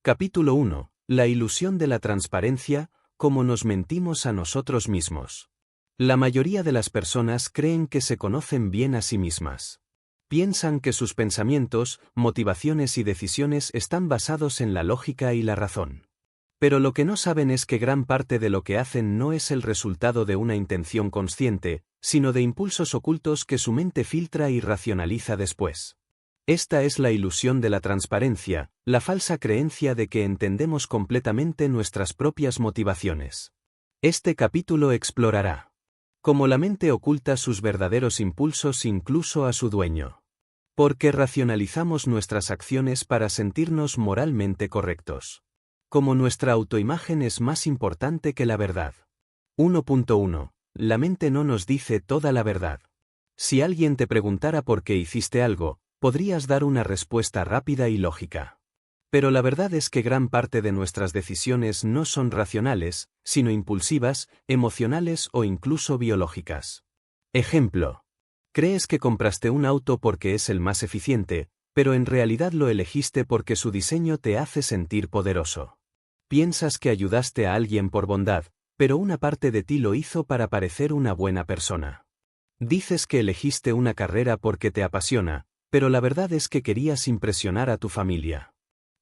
Capítulo 1. La ilusión de la transparencia, cómo nos mentimos a nosotros mismos. La mayoría de las personas creen que se conocen bien a sí mismas. Piensan que sus pensamientos, motivaciones y decisiones están basados en la lógica y la razón. Pero lo que no saben es que gran parte de lo que hacen no es el resultado de una intención consciente, sino de impulsos ocultos que su mente filtra y racionaliza después. Esta es la ilusión de la transparencia, la falsa creencia de que entendemos completamente nuestras propias motivaciones. Este capítulo explorará cómo la mente oculta sus verdaderos impulsos incluso a su dueño. ¿Por qué racionalizamos nuestras acciones para sentirnos moralmente correctos? Cómo nuestra autoimagen es más importante que la verdad. 1.1. La mente no nos dice toda la verdad. Si alguien te preguntara por qué hiciste algo, podrías dar una respuesta rápida y lógica. Pero la verdad es que gran parte de nuestras decisiones no son racionales, sino impulsivas, emocionales o incluso biológicas. Ejemplo. Crees que compraste un auto porque es el más eficiente, pero en realidad lo elegiste porque su diseño te hace sentir poderoso. Piensas que ayudaste a alguien por bondad, pero una parte de ti lo hizo para parecer una buena persona. Dices que elegiste una carrera porque te apasiona, pero la verdad es que querías impresionar a tu familia.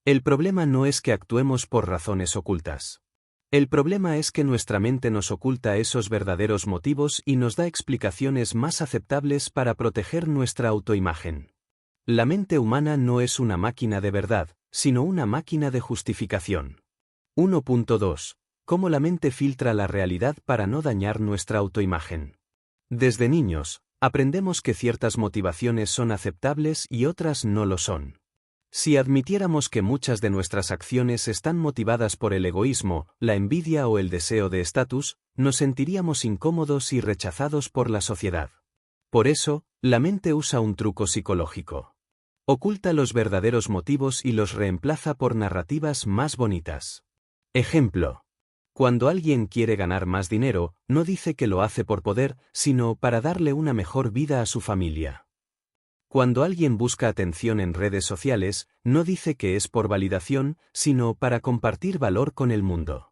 El problema no es que actuemos por razones ocultas. El problema es que nuestra mente nos oculta esos verdaderos motivos y nos da explicaciones más aceptables para proteger nuestra autoimagen. La mente humana no es una máquina de verdad, sino una máquina de justificación. 1.2. Cómo la mente filtra la realidad para no dañar nuestra autoimagen. Desde niños, aprendemos que ciertas motivaciones son aceptables y otras no lo son. Si admitiéramos que muchas de nuestras acciones están motivadas por el egoísmo, la envidia o el deseo de estatus, nos sentiríamos incómodos y rechazados por la sociedad. Por eso, la mente usa un truco psicológico. Oculta los verdaderos motivos y los reemplaza por narrativas más bonitas. Ejemplo. Cuando alguien quiere ganar más dinero, no dice que lo hace por poder, sino para darle una mejor vida a su familia. Cuando alguien busca atención en redes sociales, no dice que es por validación, sino para compartir valor con el mundo.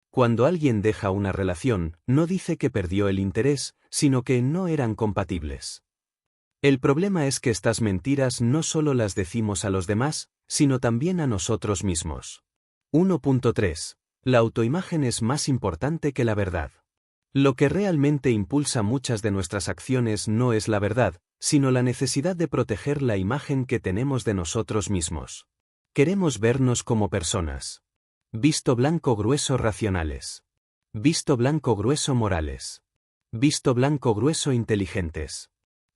Cuando alguien deja una relación, no dice que perdió el interés, sino que no eran compatibles. El problema es que estas mentiras no solo las decimos a los demás, sino también a nosotros mismos. 1.3. La autoimagen es más importante que la verdad. Lo que realmente impulsa muchas de nuestras acciones no es la verdad, sino la necesidad de proteger la imagen que tenemos de nosotros mismos. Queremos vernos como personas. Visto blanco grueso racionales. Visto blanco grueso morales. Visto blanco grueso inteligentes.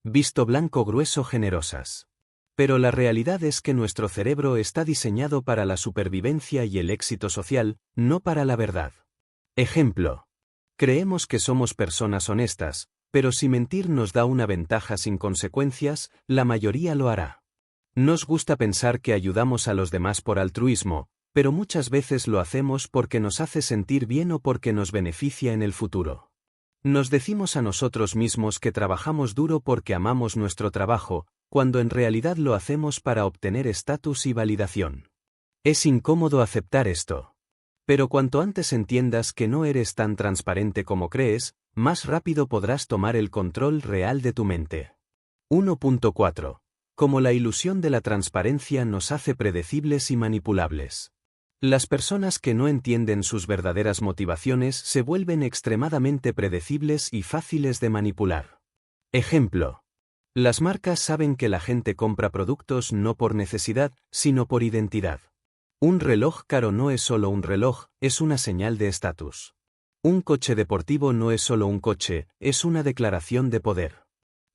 Visto blanco grueso generosas. Pero la realidad es que nuestro cerebro está diseñado para la supervivencia y el éxito social, no para la verdad. Ejemplo. Creemos que somos personas honestas, pero si mentir nos da una ventaja sin consecuencias, la mayoría lo hará. Nos gusta pensar que ayudamos a los demás por altruismo, pero muchas veces lo hacemos porque nos hace sentir bien o porque nos beneficia en el futuro. Nos decimos a nosotros mismos que trabajamos duro porque amamos nuestro trabajo, cuando en realidad lo hacemos para obtener estatus y validación. Es incómodo aceptar esto. Pero cuanto antes entiendas que no eres tan transparente como crees, más rápido podrás tomar el control real de tu mente. 1.4. Cómo la ilusión de la transparencia nos hace predecibles y manipulables. Las personas que no entienden sus verdaderas motivaciones se vuelven extremadamente predecibles y fáciles de manipular. Ejemplo. Las marcas saben que la gente compra productos no por necesidad, sino por identidad. Un reloj caro no es solo un reloj, es una señal de estatus. Un coche deportivo no es solo un coche, es una declaración de poder.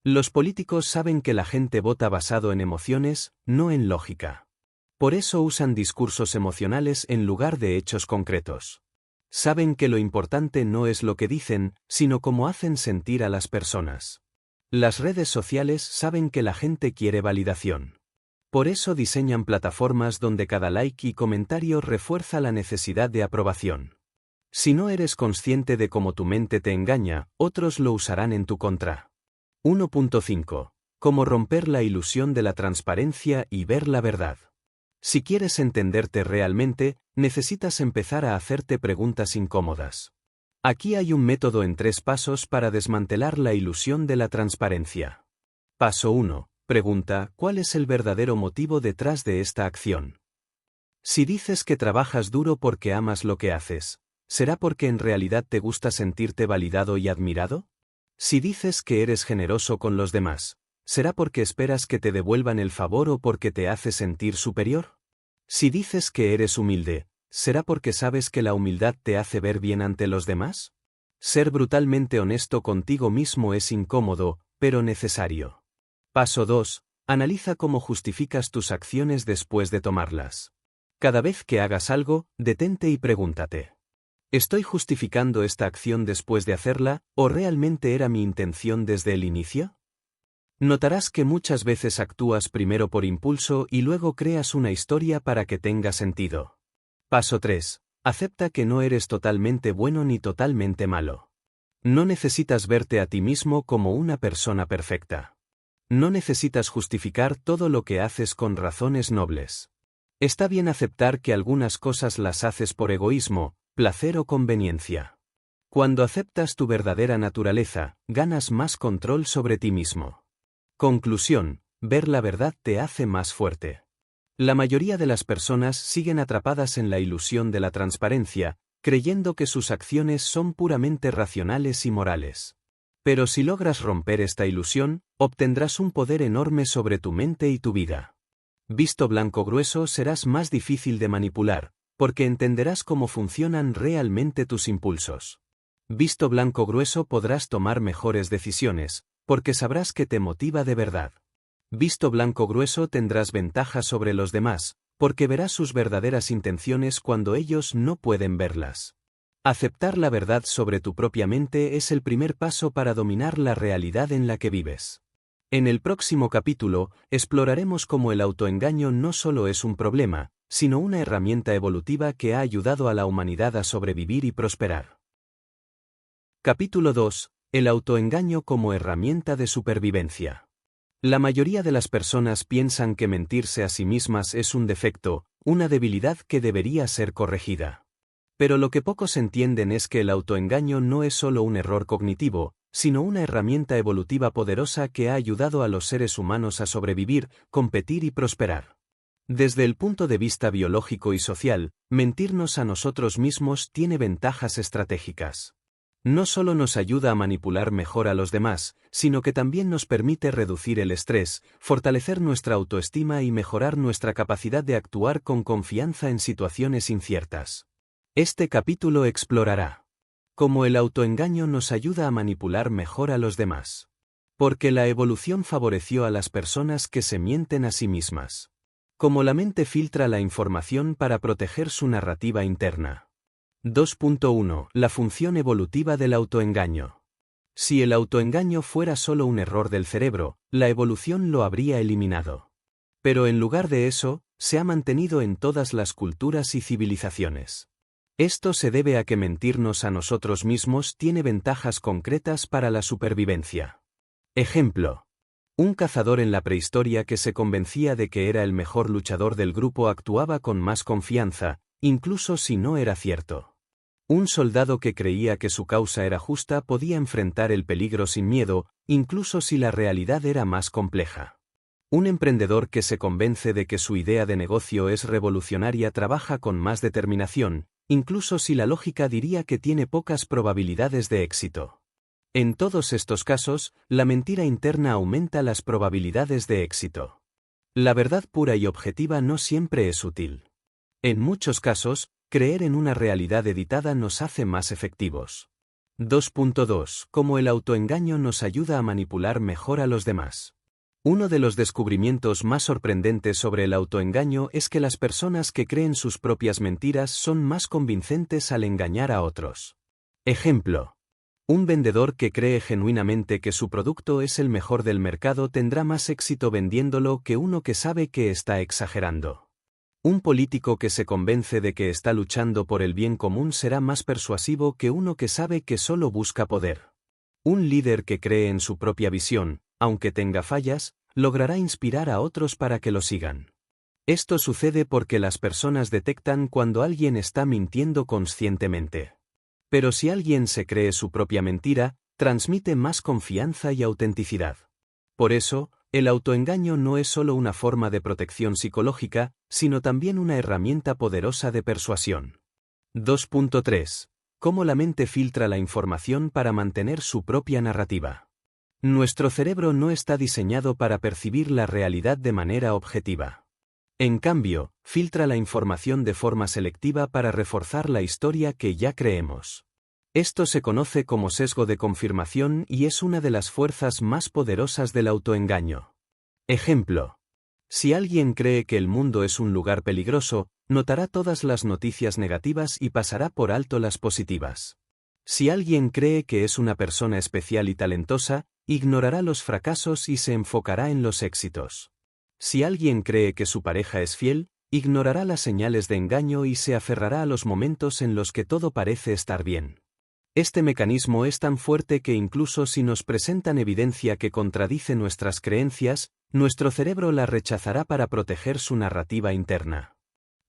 Los políticos saben que la gente vota basado en emociones, no en lógica. Por eso usan discursos emocionales en lugar de hechos concretos. Saben que lo importante no es lo que dicen, sino cómo hacen sentir a las personas. Las redes sociales saben que la gente quiere validación. Por eso diseñan plataformas donde cada like y comentario refuerza la necesidad de aprobación. Si no eres consciente de cómo tu mente te engaña, otros lo usarán en tu contra. 1.5. Cómo romper la ilusión de la transparencia y ver la verdad. Si quieres entenderte realmente, necesitas empezar a hacerte preguntas incómodas. Aquí hay un método en 3 pasos para desmantelar la ilusión de la transparencia. Paso 1. Pregunta, ¿cuál es el verdadero motivo detrás de esta acción? Si dices que trabajas duro porque amas lo que haces, ¿será porque en realidad te gusta sentirte validado y admirado? Si dices que eres generoso con los demás, ¿será porque esperas que te devuelvan el favor o porque te hace sentir superior? Si dices que eres humilde, ¿será porque sabes que la humildad te hace ver bien ante los demás? Ser brutalmente honesto contigo mismo es incómodo, pero necesario. Paso 2. Analiza cómo justificas tus acciones después de tomarlas. Cada vez que hagas algo, detente y pregúntate: ¿estoy justificando esta acción después de hacerla, o realmente era mi intención desde el inicio? Notarás que muchas veces actúas primero por impulso y luego creas una historia para que tenga sentido. Paso 3. Acepta que no eres totalmente bueno ni totalmente malo. No necesitas verte a ti mismo como una persona perfecta. No necesitas justificar todo lo que haces con razones nobles. Está bien aceptar que algunas cosas las haces por egoísmo, placer o conveniencia. Cuando aceptas tu verdadera naturaleza, ganas más control sobre ti mismo. Conclusión: ver la verdad te hace más fuerte. La mayoría de las personas siguen atrapadas en la ilusión de la transparencia, creyendo que sus acciones son puramente racionales y morales. Pero si logras romper esta ilusión, obtendrás un poder enorme sobre tu mente y tu vida. Visto blanco grueso serás más difícil de manipular, porque entenderás cómo funcionan realmente tus impulsos. Visto blanco grueso podrás tomar mejores decisiones, porque sabrás que te motiva de verdad. Visto blanco grueso tendrás ventaja sobre los demás, porque verás sus verdaderas intenciones cuando ellos no pueden verlas. Aceptar la verdad sobre tu propia mente es el primer paso para dominar la realidad en la que vives. En el próximo capítulo, exploraremos cómo el autoengaño no solo es un problema, sino una herramienta evolutiva que ha ayudado a la humanidad a sobrevivir y prosperar. Capítulo 2. El autoengaño como herramienta de supervivencia. La mayoría de las personas piensan que mentirse a sí mismas es un defecto, una debilidad que debería ser corregida. Pero lo que pocos entienden es que el autoengaño no es solo un error cognitivo, sino una herramienta evolutiva poderosa que ha ayudado a los seres humanos a sobrevivir, competir y prosperar. Desde el punto de vista biológico y social, mentirnos a nosotros mismos tiene ventajas estratégicas. No solo nos ayuda a manipular mejor a los demás, sino que también nos permite reducir el estrés, fortalecer nuestra autoestima y mejorar nuestra capacidad de actuar con confianza en situaciones inciertas. Este capítulo explorará cómo el autoengaño nos ayuda a manipular mejor a los demás. Porque la evolución favoreció a las personas que se mienten a sí mismas. Cómo la mente filtra la información para proteger su narrativa interna. 2.1. La función evolutiva del autoengaño. Si el autoengaño fuera solo un error del cerebro, la evolución lo habría eliminado. Pero en lugar de eso, se ha mantenido en todas las culturas y civilizaciones. Esto se debe a que mentirnos a nosotros mismos tiene ventajas concretas para la supervivencia. Ejemplo. Un cazador en la prehistoria que se convencía de que era el mejor luchador del grupo actuaba con más confianza, incluso si no era cierto. Un soldado que creía que su causa era justa podía enfrentar el peligro sin miedo, incluso si la realidad era más compleja. Un emprendedor que se convence de que su idea de negocio es revolucionaria trabaja con más determinación, incluso si la lógica diría que tiene pocas probabilidades de éxito. En todos estos casos, la mentira interna aumenta las probabilidades de éxito. La verdad pura y objetiva no siempre es útil. En muchos casos, creer en una realidad editada nos hace más efectivos. 2.2. Cómo el autoengaño nos ayuda a manipular mejor a los demás. Uno de los descubrimientos más sorprendentes sobre el autoengaño es que las personas que creen sus propias mentiras son más convincentes al engañar a otros. Ejemplo. Un vendedor que cree genuinamente que su producto es el mejor del mercado tendrá más éxito vendiéndolo que uno que sabe que está exagerando. Un político que se convence de que está luchando por el bien común será más persuasivo que uno que sabe que solo busca poder. Un líder que cree en su propia visión, aunque tenga fallas, logrará inspirar a otros para que lo sigan. Esto sucede porque las personas detectan cuando alguien está mintiendo conscientemente. Pero si alguien se cree su propia mentira, transmite más confianza y autenticidad. Por eso, el autoengaño no es solo una forma de protección psicológica, sino también una herramienta poderosa de persuasión. 2.3. Cómo la mente filtra la información para mantener su propia narrativa. Nuestro cerebro no está diseñado para percibir la realidad de manera objetiva. En cambio, filtra la información de forma selectiva para reforzar la historia que ya creemos. Esto se conoce como sesgo de confirmación y es una de las fuerzas más poderosas del autoengaño. Ejemplo. Si alguien cree que el mundo es un lugar peligroso, notará todas las noticias negativas y pasará por alto las positivas. Si alguien cree que es una persona especial y talentosa, ignorará los fracasos y se enfocará en los éxitos. Si alguien cree que su pareja es fiel, ignorará las señales de engaño y se aferrará a los momentos en los que todo parece estar bien. Este mecanismo es tan fuerte que incluso si nos presentan evidencia que contradice nuestras creencias, nuestro cerebro la rechazará para proteger su narrativa interna.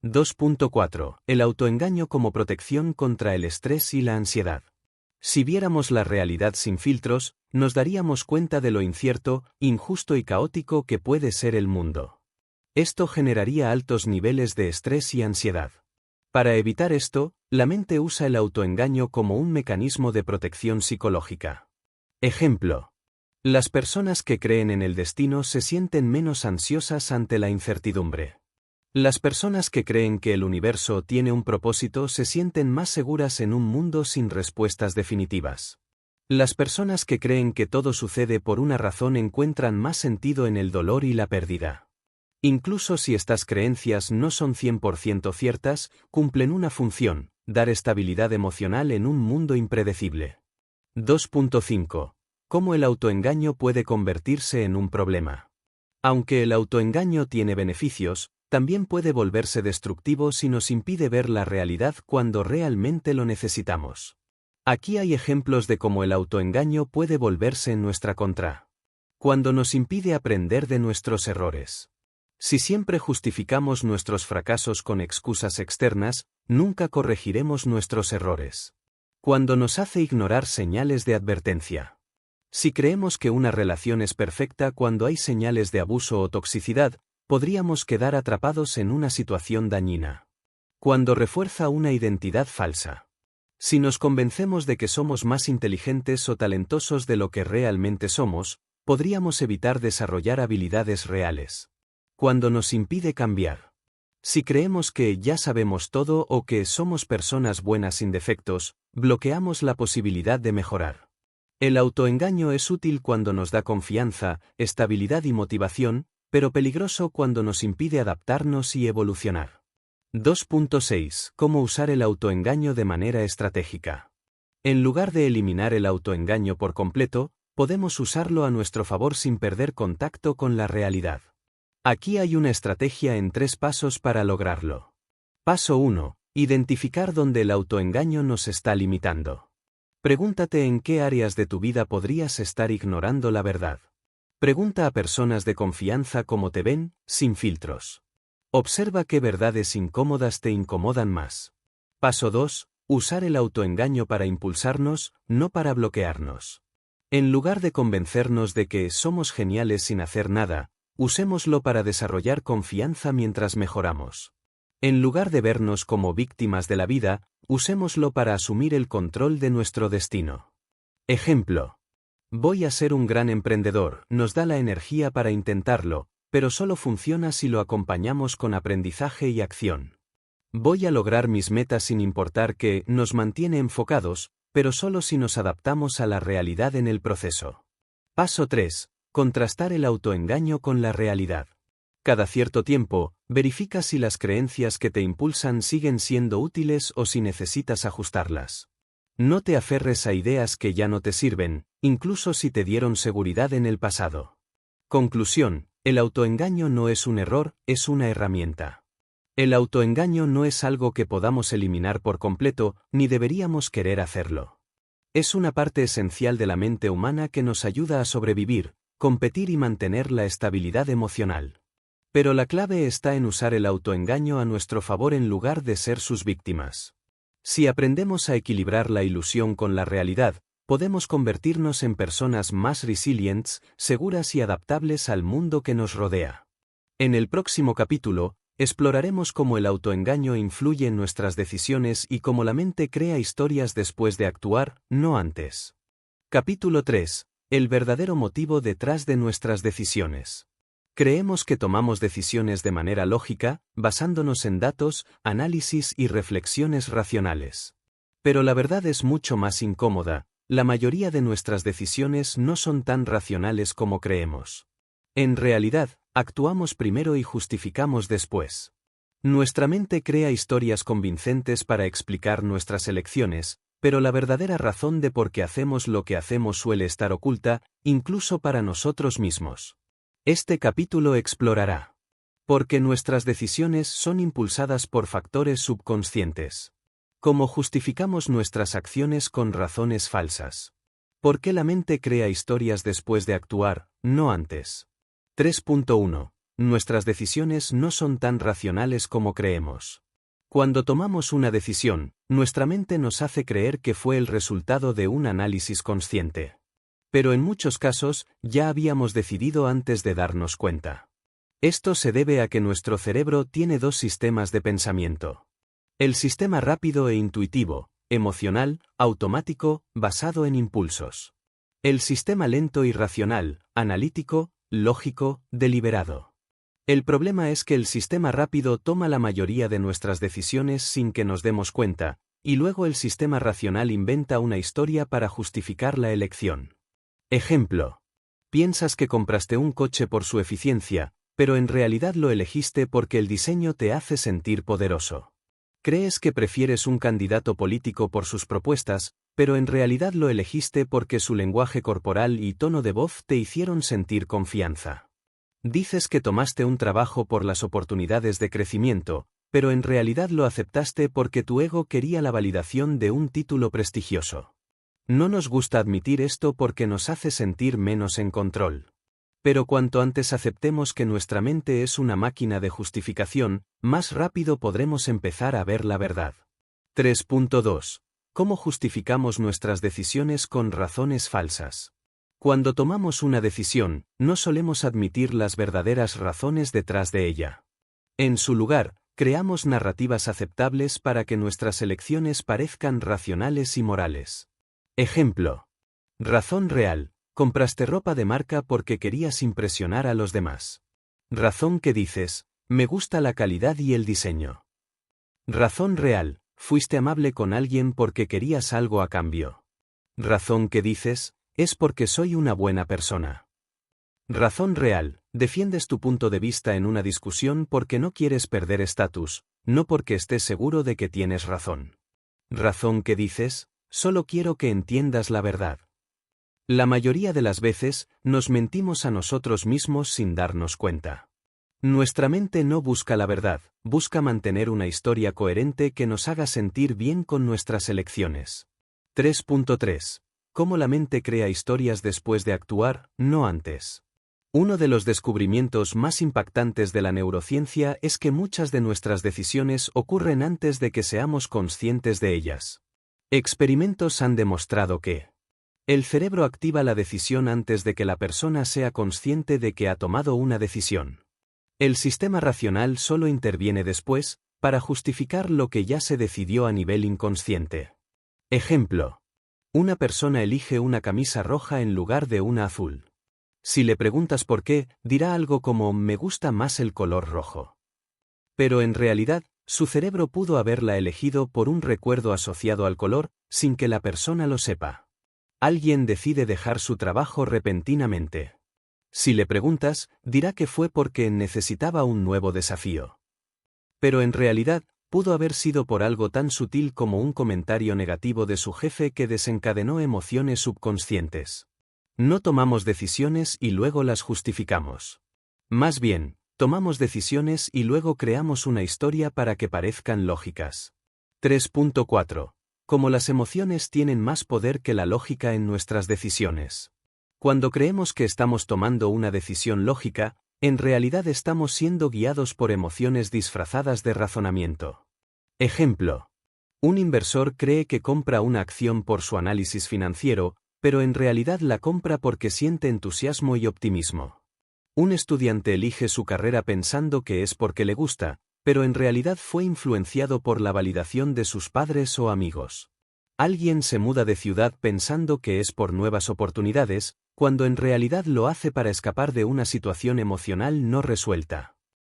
2.4. El autoengaño como protección contra el estrés y la ansiedad. Si viéramos la realidad sin filtros, nos daríamos cuenta de lo incierto, injusto y caótico que puede ser el mundo. Esto generaría altos niveles de estrés y ansiedad. Para evitar esto, la mente usa el autoengaño como un mecanismo de protección psicológica. Ejemplo. Las personas que creen en el destino se sienten menos ansiosas ante la incertidumbre. Las personas que creen que el universo tiene un propósito se sienten más seguras en un mundo sin respuestas definitivas. Las personas que creen que todo sucede por una razón encuentran más sentido en el dolor y la pérdida. Incluso si estas creencias no son 100% ciertas, cumplen una función: dar estabilidad emocional en un mundo impredecible. 2.5. ¿Cómo el autoengaño puede convertirse en un problema? Aunque el autoengaño tiene beneficios, también puede volverse destructivo si nos impide ver la realidad cuando realmente lo necesitamos. Aquí hay ejemplos de cómo el autoengaño puede volverse en nuestra contra. Cuando nos impide aprender de nuestros errores. Si siempre justificamos nuestros fracasos con excusas externas, nunca corregiremos nuestros errores. Cuando nos hace ignorar señales de advertencia. Si creemos que una relación es perfecta cuando hay señales de abuso o toxicidad, podríamos quedar atrapados en una situación dañina. Cuando refuerza una identidad falsa. Si nos convencemos de que somos más inteligentes o talentosos de lo que realmente somos, podríamos evitar desarrollar habilidades reales. Cuando nos impide cambiar. Si creemos que ya sabemos todo o que somos personas buenas sin defectos, bloqueamos la posibilidad de mejorar. El autoengaño es útil cuando nos da confianza, estabilidad y motivación, pero peligroso cuando nos impide adaptarnos y evolucionar. 2.6. ¿Cómo usar el autoengaño de manera estratégica? En lugar de eliminar el autoengaño por completo, podemos usarlo a nuestro favor sin perder contacto con la realidad. Aquí hay una estrategia en 3 pasos para lograrlo. Paso 1. Identificar dónde el autoengaño nos está limitando. Pregúntate en qué áreas de tu vida podrías estar ignorando la verdad. Pregunta a personas de confianza cómo te ven, sin filtros. Observa qué verdades incómodas te incomodan más. Paso 2. Usar el autoengaño para impulsarnos, no para bloquearnos. En lugar de convencernos de que somos geniales sin hacer nada, usémoslo para desarrollar confianza mientras mejoramos. En lugar de vernos como víctimas de la vida, usémoslo para asumir el control de nuestro destino. Ejemplo. Voy a ser un gran emprendedor, nos da la energía para intentarlo, pero solo funciona si lo acompañamos con aprendizaje y acción. Voy a lograr mis metas sin importar qué, nos mantiene enfocados, pero solo si nos adaptamos a la realidad en el proceso. Paso 3. Contrastar el autoengaño con la realidad. Cada cierto tiempo, verifica si las creencias que te impulsan siguen siendo útiles o si necesitas ajustarlas. No te aferres a ideas que ya no te sirven, incluso si te dieron seguridad en el pasado. Conclusión: el autoengaño no es un error, es una herramienta. El autoengaño no es algo que podamos eliminar por completo, ni deberíamos querer hacerlo. Es una parte esencial de la mente humana que nos ayuda a sobrevivir, competir y mantener la estabilidad emocional. Pero la clave está en usar el autoengaño a nuestro favor en lugar de ser sus víctimas. Si aprendemos a equilibrar la ilusión con la realidad, podemos convertirnos en personas más resilientes, seguras y adaptables al mundo que nos rodea. En el próximo capítulo, exploraremos cómo el autoengaño influye en nuestras decisiones y cómo la mente crea historias después de actuar, no antes. Capítulo 3. El verdadero motivo detrás de nuestras decisiones. Creemos que tomamos decisiones de manera lógica, basándonos en datos, análisis y reflexiones racionales. Pero la verdad es mucho más incómoda. La mayoría de nuestras decisiones no son tan racionales como creemos. En realidad, actuamos primero y justificamos después. Nuestra mente crea historias convincentes para explicar nuestras elecciones, pero la verdadera razón de por qué hacemos lo que hacemos suele estar oculta, incluso para nosotros mismos. Este capítulo explorará por qué nuestras decisiones son impulsadas por factores subconscientes. Cómo justificamos nuestras acciones con razones falsas. ¿Por qué la mente crea historias después de actuar, no antes? 3.1. Nuestras decisiones no son tan racionales como creemos. Cuando tomamos una decisión, nuestra mente nos hace creer que fue el resultado de un análisis consciente. Pero en muchos casos, ya habíamos decidido antes de darnos cuenta. Esto se debe a que nuestro cerebro tiene dos sistemas de pensamiento. El sistema rápido e intuitivo, emocional, automático, basado en impulsos. El sistema lento y racional, analítico, lógico, deliberado. El problema es que el sistema rápido toma la mayoría de nuestras decisiones sin que nos demos cuenta, y luego el sistema racional inventa una historia para justificar la elección. Ejemplo. Piensas que compraste un coche por su eficiencia, pero en realidad lo elegiste porque el diseño te hace sentir poderoso. Crees que prefieres un candidato político por sus propuestas, pero en realidad lo elegiste porque su lenguaje corporal y tono de voz te hicieron sentir confianza. Dices que tomaste un trabajo por las oportunidades de crecimiento, pero en realidad lo aceptaste porque tu ego quería la validación de un título prestigioso. No nos gusta admitir esto porque nos hace sentir menos en control. Pero cuanto antes aceptemos que nuestra mente es una máquina de justificación, más rápido podremos empezar a ver la verdad. 3.2. ¿Cómo justificamos nuestras decisiones con razones falsas? Cuando tomamos una decisión, no solemos admitir las verdaderas razones detrás de ella. En su lugar, creamos narrativas aceptables para que nuestras elecciones parezcan racionales y morales. Ejemplo. Razón real. Compraste ropa de marca porque querías impresionar a los demás. Razón que dices, me gusta la calidad y el diseño. Razón real, fuiste amable con alguien porque querías algo a cambio. Razón que dices, es porque soy una buena persona. Razón real, defiendes tu punto de vista en una discusión porque no quieres perder estatus, no porque estés seguro de que tienes razón. Razón que dices, solo quiero que entiendas la verdad. La mayoría de las veces, nos mentimos a nosotros mismos sin darnos cuenta. Nuestra mente no busca la verdad, busca mantener una historia coherente que nos haga sentir bien con nuestras elecciones. 3.3. ¿Cómo la mente crea historias después de actuar, no antes? Uno de los descubrimientos más impactantes de la neurociencia es que muchas de nuestras decisiones ocurren antes de que seamos conscientes de ellas. Experimentos han demostrado que el cerebro activa la decisión antes de que la persona sea consciente de que ha tomado una decisión. El sistema racional solo interviene después, para justificar lo que ya se decidió a nivel inconsciente. Ejemplo. Una persona elige una camisa roja en lugar de una azul. Si le preguntas por qué, dirá algo como me gusta más el color rojo. Pero en realidad, su cerebro pudo haberla elegido por un recuerdo asociado al color, sin que la persona lo sepa. Alguien decide dejar su trabajo repentinamente. Si le preguntas, dirá que fue porque necesitaba un nuevo desafío. Pero en realidad, pudo haber sido por algo tan sutil como un comentario negativo de su jefe que desencadenó emociones subconscientes. No tomamos decisiones y luego las justificamos. Más bien, tomamos decisiones y luego creamos una historia para que parezcan lógicas. 3.4. Cómo las emociones tienen más poder que la lógica en nuestras decisiones. Cuando creemos que estamos tomando una decisión lógica, En realidad estamos siendo guiados por emociones disfrazadas de razonamiento. Ejemplo. Un inversor cree que compra una acción por su análisis financiero, pero en realidad la compra porque siente entusiasmo y optimismo. Un estudiante elige su carrera pensando que es porque le gusta, pero en realidad fue influenciado por la validación de sus padres o amigos. Alguien se muda de ciudad pensando que es por nuevas oportunidades, cuando en realidad lo hace para escapar de una situación emocional no resuelta.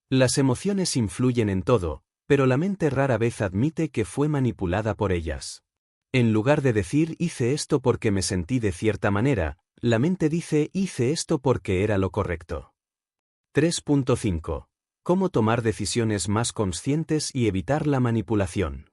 Las emociones influyen en todo, pero la mente rara vez admite que fue manipulada por ellas. En lugar de decir hice esto porque me sentí de cierta manera, la mente dice hice esto porque era lo correcto. 3.5. Cómo tomar decisiones más conscientes y evitar la manipulación.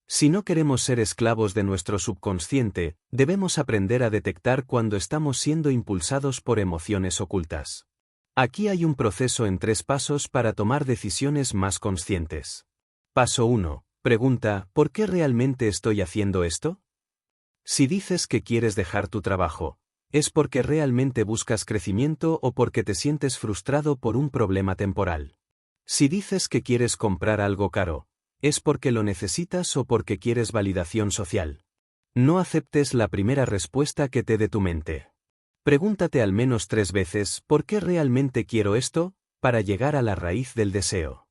Si no queremos ser esclavos de nuestro subconsciente, debemos aprender a detectar cuando estamos siendo impulsados por emociones ocultas. Aquí hay un proceso en 3 pasos para tomar decisiones más conscientes. Paso 1. Pregunta, ¿por qué realmente estoy haciendo esto? Si dices que quieres dejar tu trabajo, ¿es porque realmente buscas crecimiento o porque te sientes frustrado por un problema temporal? Si dices que quieres comprar algo caro, ¿es porque lo necesitas o porque quieres validación social? No aceptes la primera respuesta que te dé tu mente. Pregúntate al menos 3 veces ¿por qué realmente quiero esto? Para llegar a la raíz del deseo.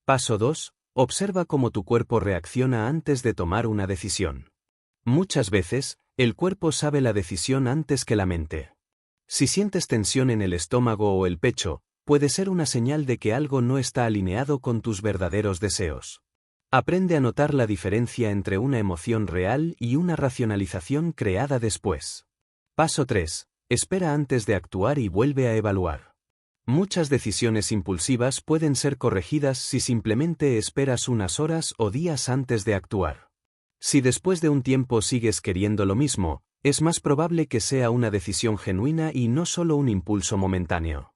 Paso 2. Observa cómo tu cuerpo reacciona antes de tomar una decisión. Muchas veces, el cuerpo sabe la decisión antes que la mente. Si sientes tensión en el estómago o el pecho, puede ser una señal de que algo no está alineado con tus verdaderos deseos. Aprende a notar la diferencia entre una emoción real y una racionalización creada después. Paso 3. Espera antes de actuar y vuelve a evaluar. Muchas decisiones impulsivas pueden ser corregidas si simplemente esperas unas horas o días antes de actuar. Si después de un tiempo sigues queriendo lo mismo, es más probable que sea una decisión genuina y no solo un impulso momentáneo.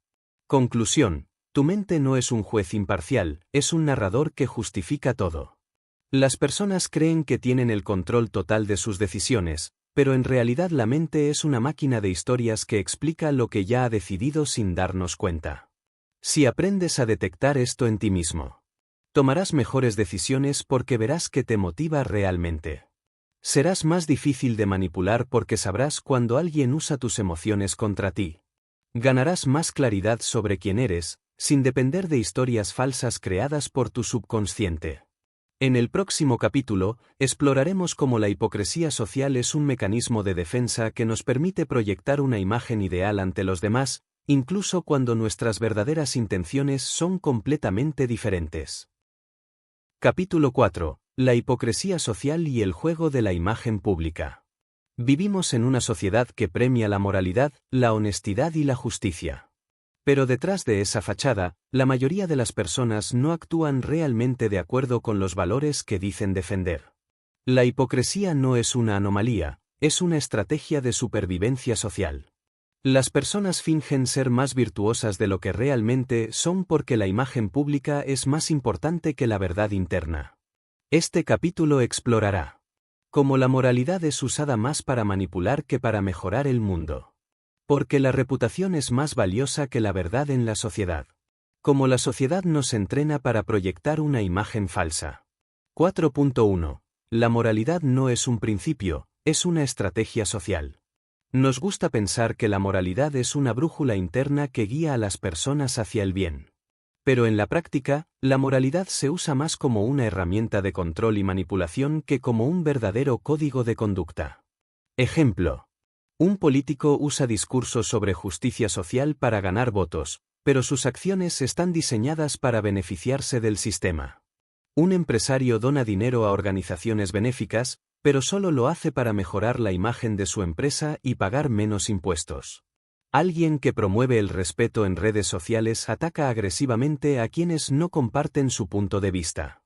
Conclusión. Tu mente no es un juez imparcial, es un narrador que justifica todo. Las personas creen que tienen el control total de sus decisiones, pero en realidad la mente es una máquina de historias que explica lo que ya ha decidido sin darnos cuenta. Si aprendes a detectar esto en ti mismo, tomarás mejores decisiones porque verás que te motiva realmente. Serás más difícil de manipular porque sabrás cuando alguien usa tus emociones contra ti. Ganarás más claridad sobre quién eres, sin depender de historias falsas creadas por tu subconsciente. En el próximo capítulo, exploraremos cómo la hipocresía social es un mecanismo de defensa que nos permite proyectar una imagen ideal ante los demás, incluso cuando nuestras verdaderas intenciones son completamente diferentes. Capítulo 4. La hipocresía social y el juego de la imagen pública. Vivimos en una sociedad que premia la moralidad, la honestidad y la justicia. Pero detrás de esa fachada, la mayoría de las personas no actúan realmente de acuerdo con los valores que dicen defender. La hipocresía no es una anomalía, es una estrategia de supervivencia social. Las personas fingen ser más virtuosas de lo que realmente son porque la imagen pública es más importante que la verdad interna. Este capítulo explorará cómo la moralidad es usada más para manipular que para mejorar el mundo. Porque la reputación es más valiosa que la verdad en la sociedad. Cómo la sociedad nos entrena para proyectar una imagen falsa. 4.1. La moralidad no es un principio, es una estrategia social. Nos gusta pensar que la moralidad es una brújula interna que guía a las personas hacia el bien. Pero en la práctica, la moralidad se usa más como una herramienta de control y manipulación que como un verdadero código de conducta. Ejemplo. Un político usa discursos sobre justicia social para ganar votos, pero sus acciones están diseñadas para beneficiarse del sistema. Un empresario dona dinero a organizaciones benéficas, pero solo lo hace para mejorar la imagen de su empresa y pagar menos impuestos. Alguien que promueve el respeto en redes sociales ataca agresivamente a quienes no comparten su punto de vista.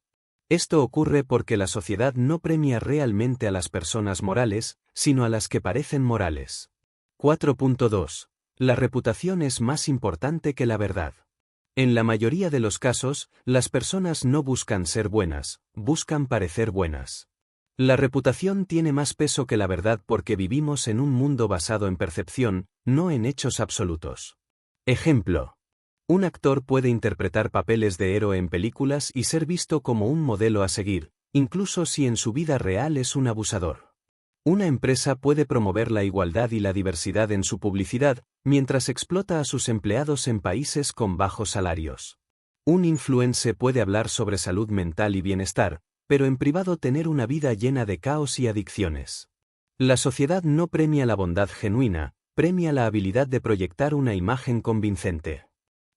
Esto ocurre porque la sociedad no premia realmente a las personas morales, sino a las que parecen morales. 4.2. La reputación es más importante que la verdad. En la mayoría de los casos, las personas no buscan ser buenas, buscan parecer buenas. La reputación tiene más peso que la verdad porque vivimos en un mundo basado en percepción, no en hechos absolutos. Ejemplo. Un actor puede interpretar papeles de héroe en películas y ser visto como un modelo a seguir, incluso si en su vida real es un abusador. Una empresa puede promover la igualdad y la diversidad en su publicidad, mientras explota a sus empleados en países con bajos salarios. Un influencer puede hablar sobre salud mental y bienestar, pero en privado tener una vida llena de caos y adicciones. La sociedad no premia la bondad genuina, premia la habilidad de proyectar una imagen convincente.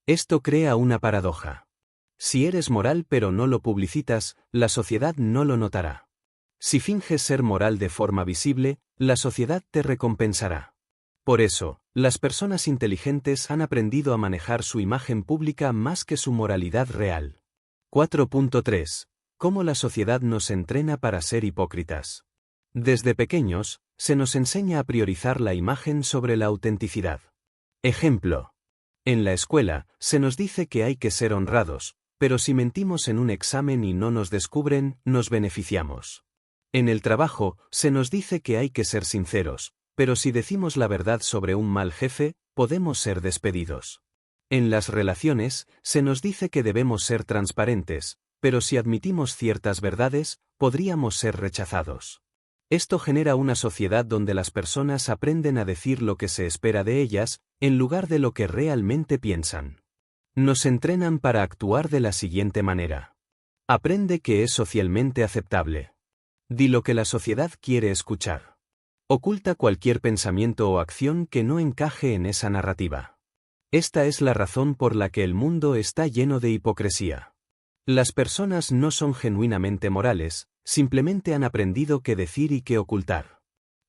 Esto crea una paradoja. Si eres moral pero no lo publicitas, la sociedad no lo notará. Si finges ser moral de forma visible, la sociedad te recompensará. Por eso, las personas inteligentes han aprendido a manejar su imagen pública más que su moralidad real. 4.3. ¿Cómo la sociedad nos entrena para ser hipócritas? Desde pequeños, se nos enseña a priorizar la imagen sobre la autenticidad. Ejemplo. En la escuela, se nos dice que hay que ser honrados, pero si mentimos en un examen y no nos descubren, nos beneficiamos. En el trabajo, se nos dice que hay que ser sinceros, pero si decimos la verdad sobre un mal jefe, podemos ser despedidos. En las relaciones, se nos dice que debemos ser transparentes, pero si admitimos ciertas verdades, podríamos ser rechazados. Esto genera una sociedad donde las personas aprenden a decir lo que se espera de ellas, en lugar de lo que realmente piensan. Nos entrenan para actuar de la siguiente manera. Aprende que es socialmente aceptable. Di lo que la sociedad quiere escuchar. Oculta cualquier pensamiento o acción que no encaje en esa narrativa. Esta es la razón por la que el mundo está lleno de hipocresía. Las personas no son genuinamente morales, simplemente han aprendido qué decir y qué ocultar.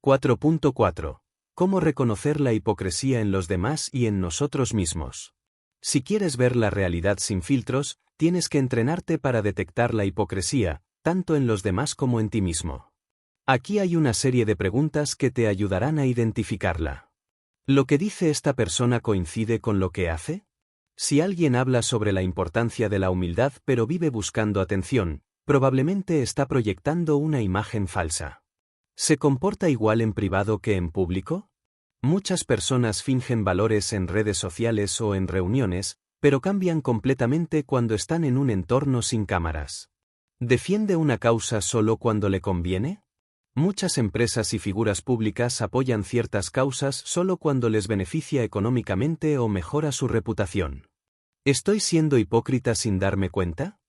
4.4. ¿Cómo reconocer la hipocresía en los demás y en nosotros mismos? Si quieres ver la realidad sin filtros, tienes que entrenarte para detectar la hipocresía, tanto en los demás como en ti mismo. Aquí hay una serie de preguntas que te ayudarán a identificarla. ¿Lo que dice esta persona coincide con lo que hace? Si alguien habla sobre la importancia de la humildad pero vive buscando atención, probablemente está proyectando una imagen falsa. ¿Se comporta igual en privado que en público? Muchas personas fingen valores en redes sociales o en reuniones, pero cambian completamente cuando están en un entorno sin cámaras. ¿Defiende una causa solo cuando le conviene? Muchas empresas y figuras públicas apoyan ciertas causas solo cuando les beneficia económicamente o mejora su reputación. ¿Estoy siendo hipócrita sin darme cuenta?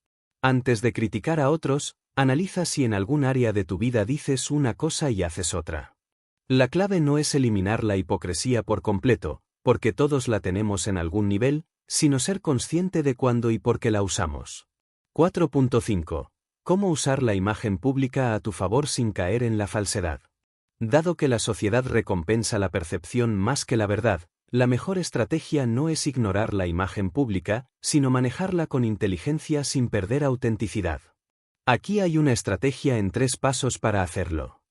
Antes de criticar a otros, analiza si en algún área de tu vida dices una cosa y haces otra. La clave no es eliminar la hipocresía por completo, porque todos la tenemos en algún nivel, sino ser consciente de cuándo y por qué la usamos. 4.5. ¿Cómo usar la imagen pública a tu favor sin caer en la falsedad? Dado que la sociedad recompensa la percepción más que la verdad, la mejor estrategia no es ignorar la imagen pública, sino manejarla con inteligencia sin perder autenticidad. Aquí hay una estrategia en 3 pasos para hacerlo.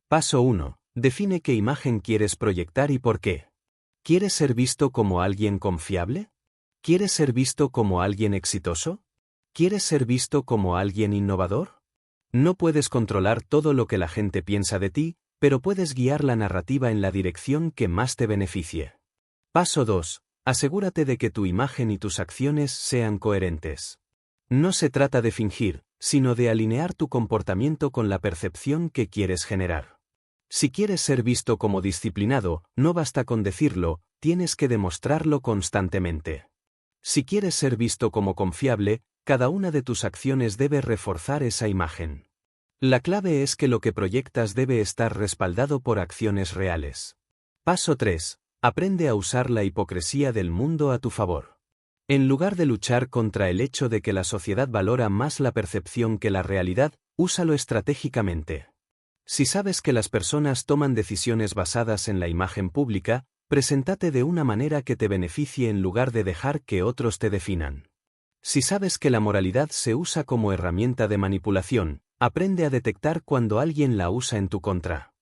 Paso 1. Define qué imagen quieres proyectar y por qué. ¿Quieres ser visto como alguien confiable? ¿Quieres ser visto como alguien exitoso? ¿Quieres ser visto como alguien innovador? No puedes controlar todo lo que la gente piensa de ti, pero puedes guiar la narrativa en la dirección que más te beneficie. Paso 2. Asegúrate de que tu imagen y tus acciones sean coherentes. No se trata de fingir, sino de alinear tu comportamiento con la percepción que quieres generar. Si quieres ser visto como disciplinado, no basta con decirlo, tienes que demostrarlo constantemente. Si quieres ser visto como confiable, cada una de tus acciones debe reforzar esa imagen. La clave es que lo que proyectas debe estar respaldado por acciones reales. Paso 3. Aprende a usar la hipocresía del mundo a tu favor. En lugar de luchar contra el hecho de que la sociedad valora más la percepción que la realidad, úsalo estratégicamente. Si sabes que las personas toman decisiones basadas en la imagen pública, preséntate de una manera que te beneficie en lugar de dejar que otros te definan. Si sabes que la moralidad se usa como herramienta de manipulación, aprende a detectar cuando alguien la usa en tu contra.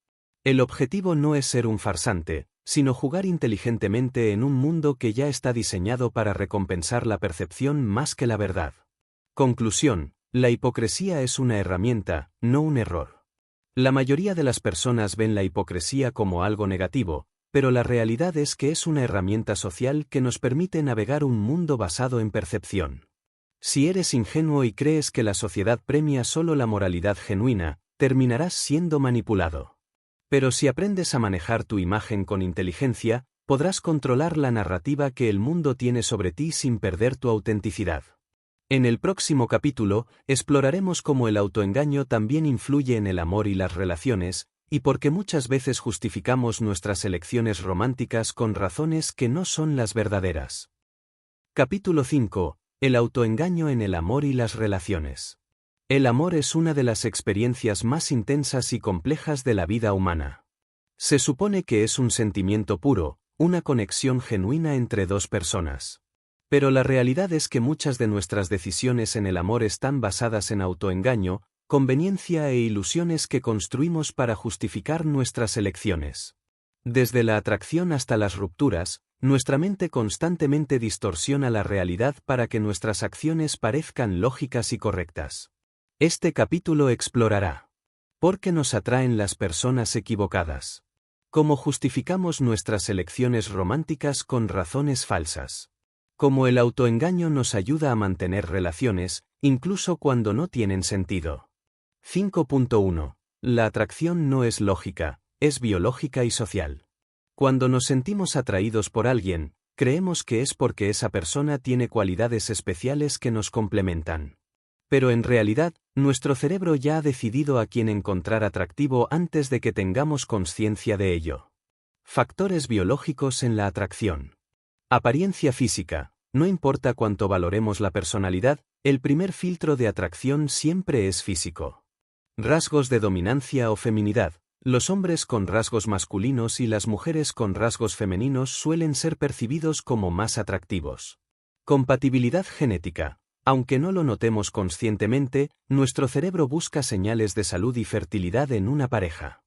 El objetivo no es ser un farsante, sino jugar inteligentemente en un mundo que ya está diseñado para recompensar la percepción más que la verdad. Conclusión: la hipocresía es una herramienta, no un error. La mayoría de las personas ven la hipocresía como algo negativo, pero la realidad es que es una herramienta social que nos permite navegar un mundo basado en percepción. Si eres ingenuo y crees que la sociedad premia solo la moralidad genuina, terminarás siendo manipulado. Pero si aprendes a manejar tu imagen con inteligencia, podrás controlar la narrativa que el mundo tiene sobre ti sin perder tu autenticidad. En el próximo capítulo, exploraremos cómo el autoengaño también influye en el amor y las relaciones, y por qué muchas veces justificamos nuestras elecciones románticas con razones que no son las verdaderas. Capítulo 5. El autoengaño en el amor y las relaciones. El amor es una de las experiencias más intensas y complejas de la vida humana. Se supone que es un sentimiento puro, una conexión genuina entre dos personas. Pero la realidad es que muchas de nuestras decisiones en el amor están basadas en autoengaño, conveniencia e ilusiones que construimos para justificar nuestras elecciones. Desde la atracción hasta las rupturas, nuestra mente constantemente distorsiona la realidad para que nuestras acciones parezcan lógicas y correctas. Este capítulo explorará por qué nos atraen las personas equivocadas, cómo justificamos nuestras elecciones románticas con razones falsas, cómo el autoengaño nos ayuda a mantener relaciones, incluso cuando no tienen sentido. 5.1. La atracción no es lógica, es biológica y social. Cuando nos sentimos atraídos por alguien, creemos que es porque esa persona tiene cualidades especiales que nos complementan. Pero en realidad, nuestro cerebro ya ha decidido a quién encontrar atractivo antes de que tengamos conciencia de ello. Factores biológicos en la atracción. Apariencia física. No importa cuánto valoremos la personalidad, el primer filtro de atracción siempre es físico. Rasgos de dominancia o feminidad. Los hombres con rasgos masculinos y las mujeres con rasgos femeninos suelen ser percibidos como más atractivos. Compatibilidad genética. Aunque no lo notemos conscientemente, nuestro cerebro busca señales de salud y fertilidad en una pareja.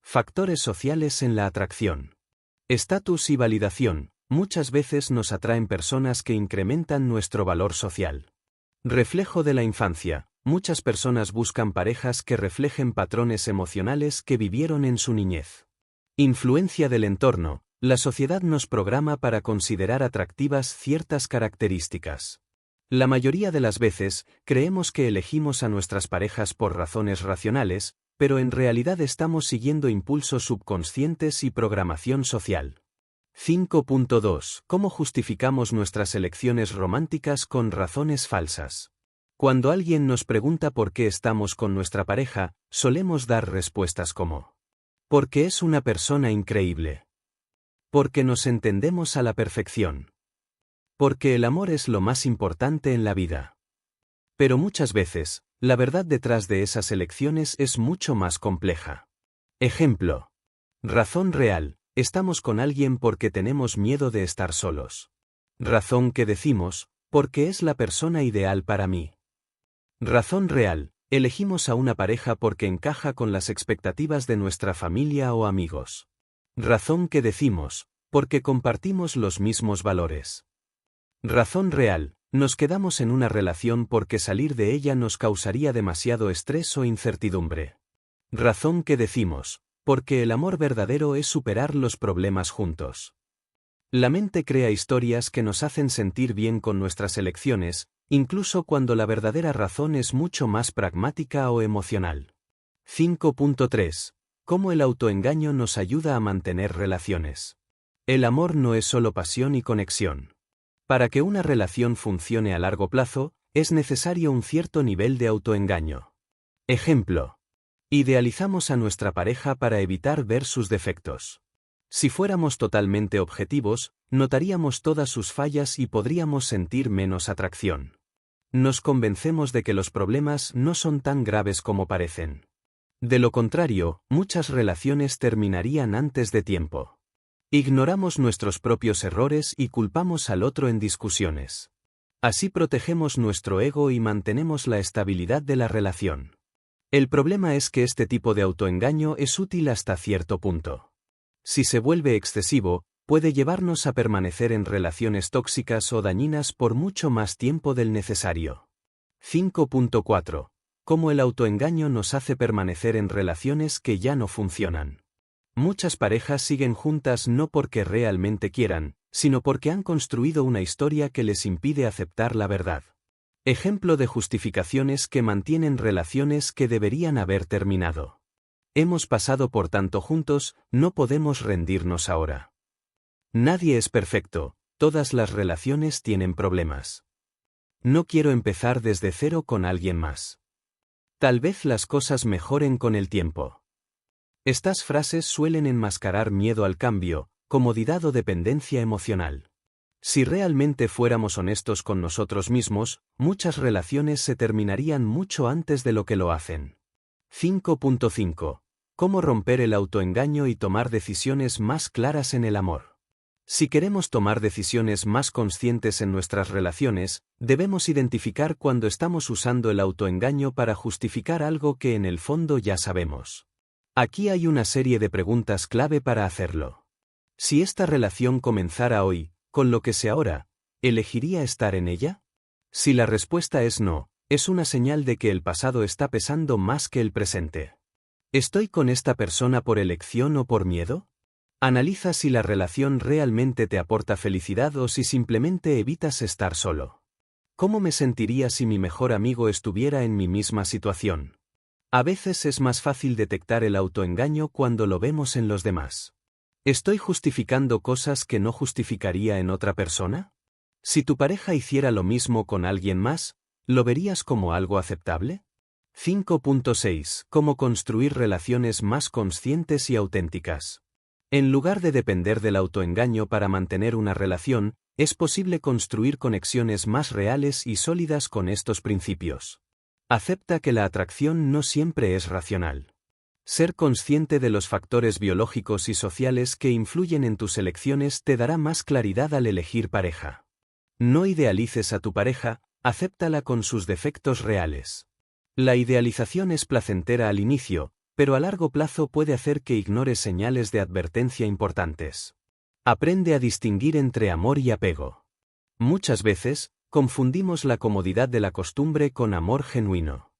Factores sociales en la atracción. Estatus y validación. Muchas veces nos atraen personas que incrementan nuestro valor social. Reflejo de la infancia. Muchas personas buscan parejas que reflejen patrones emocionales que vivieron en su niñez. Influencia del entorno. La sociedad nos programa para considerar atractivas ciertas características. La mayoría de las veces, creemos que elegimos a nuestras parejas por razones racionales, pero en realidad estamos siguiendo impulsos subconscientes y programación social. 5.2. ¿Cómo justificamos nuestras elecciones románticas con razones falsas? Cuando alguien nos pregunta por qué estamos con nuestra pareja, solemos dar respuestas como: porque es una persona increíble. Porque nos entendemos a la perfección. Porque el amor es lo más importante en la vida. Pero muchas veces, la verdad detrás de esas elecciones es mucho más compleja. Ejemplo. Razón real. Estamos con alguien porque tenemos miedo de estar solos. Razón que decimos, porque es la persona ideal para mí. Razón real. Elegimos a una pareja porque encaja con las expectativas de nuestra familia o amigos. Razón que decimos, porque compartimos los mismos valores. Razón real. Nos quedamos en una relación porque salir de ella nos causaría demasiado estrés o incertidumbre. Razón que decimos, porque el amor verdadero es superar los problemas juntos. La mente crea historias que nos hacen sentir bien con nuestras elecciones, incluso cuando la verdadera razón es mucho más pragmática o emocional. 5.3. ¿Cómo el autoengaño nos ayuda a mantener relaciones? El amor no es solo pasión y conexión. Para que una relación funcione a largo plazo, es necesario un cierto nivel de autoengaño. Ejemplo. Idealizamos a nuestra pareja para evitar ver sus defectos. Si fuéramos totalmente objetivos, notaríamos todas sus fallas y podríamos sentir menos atracción. Nos convencemos de que los problemas no son tan graves como parecen. De lo contrario, muchas relaciones terminarían antes de tiempo. Ignoramos nuestros propios errores y culpamos al otro en discusiones. Así protegemos nuestro ego y mantenemos la estabilidad de la relación. El problema es que este tipo de autoengaño es útil hasta cierto punto. Si se vuelve excesivo, puede llevarnos a permanecer en relaciones tóxicas o dañinas por mucho más tiempo del necesario. 5.4. ¿Cómo el autoengaño nos hace permanecer en relaciones que ya no funcionan? Muchas parejas siguen juntas no porque realmente quieran, sino porque han construido una historia que les impide aceptar la verdad. Ejemplo de justificaciones que mantienen relaciones que deberían haber terminado. Hemos pasado por tanto juntos, no podemos rendirnos ahora. Nadie es perfecto, todas las relaciones tienen problemas. No quiero empezar desde cero con alguien más. Tal vez las cosas mejoren con el tiempo. Estas frases suelen enmascarar miedo al cambio, comodidad o dependencia emocional. Si realmente fuéramos honestos con nosotros mismos, muchas relaciones se terminarían mucho antes de lo que lo hacen. 5.5. ¿Cómo romper el autoengaño y tomar decisiones más claras en el amor? Si queremos tomar decisiones más conscientes en nuestras relaciones, debemos identificar cuando estamos usando el autoengaño para justificar algo que en el fondo ya sabemos. Aquí hay una serie de preguntas clave para hacerlo. Si esta relación comenzara hoy, con lo que sé ahora, ¿elegiría estar en ella? Si la respuesta es no, es una señal de que el pasado está pesando más que el presente. ¿Estoy con esta persona por elección o por miedo? Analiza si la relación realmente te aporta felicidad o si simplemente evitas estar solo. ¿Cómo me sentiría si mi mejor amigo estuviera en mi misma situación? A veces es más fácil detectar el autoengaño cuando lo vemos en los demás. ¿Estoy justificando cosas que no justificaría en otra persona? Si tu pareja hiciera lo mismo con alguien más, ¿lo verías como algo aceptable? 5.6. ¿Cómo construir relaciones más conscientes y auténticas? En lugar de depender del autoengaño para mantener una relación, es posible construir conexiones más reales y sólidas con estos principios. Acepta que la atracción no siempre es racional. Ser consciente de los factores biológicos y sociales que influyen en tus elecciones te dará más claridad al elegir pareja. No idealices a tu pareja, acéptala con sus defectos reales. La idealización es placentera al inicio, pero a largo plazo puede hacer que ignores señales de advertencia importantes. Aprende a distinguir entre amor y apego. Muchas veces, confundimos la comodidad de la costumbre con amor genuino.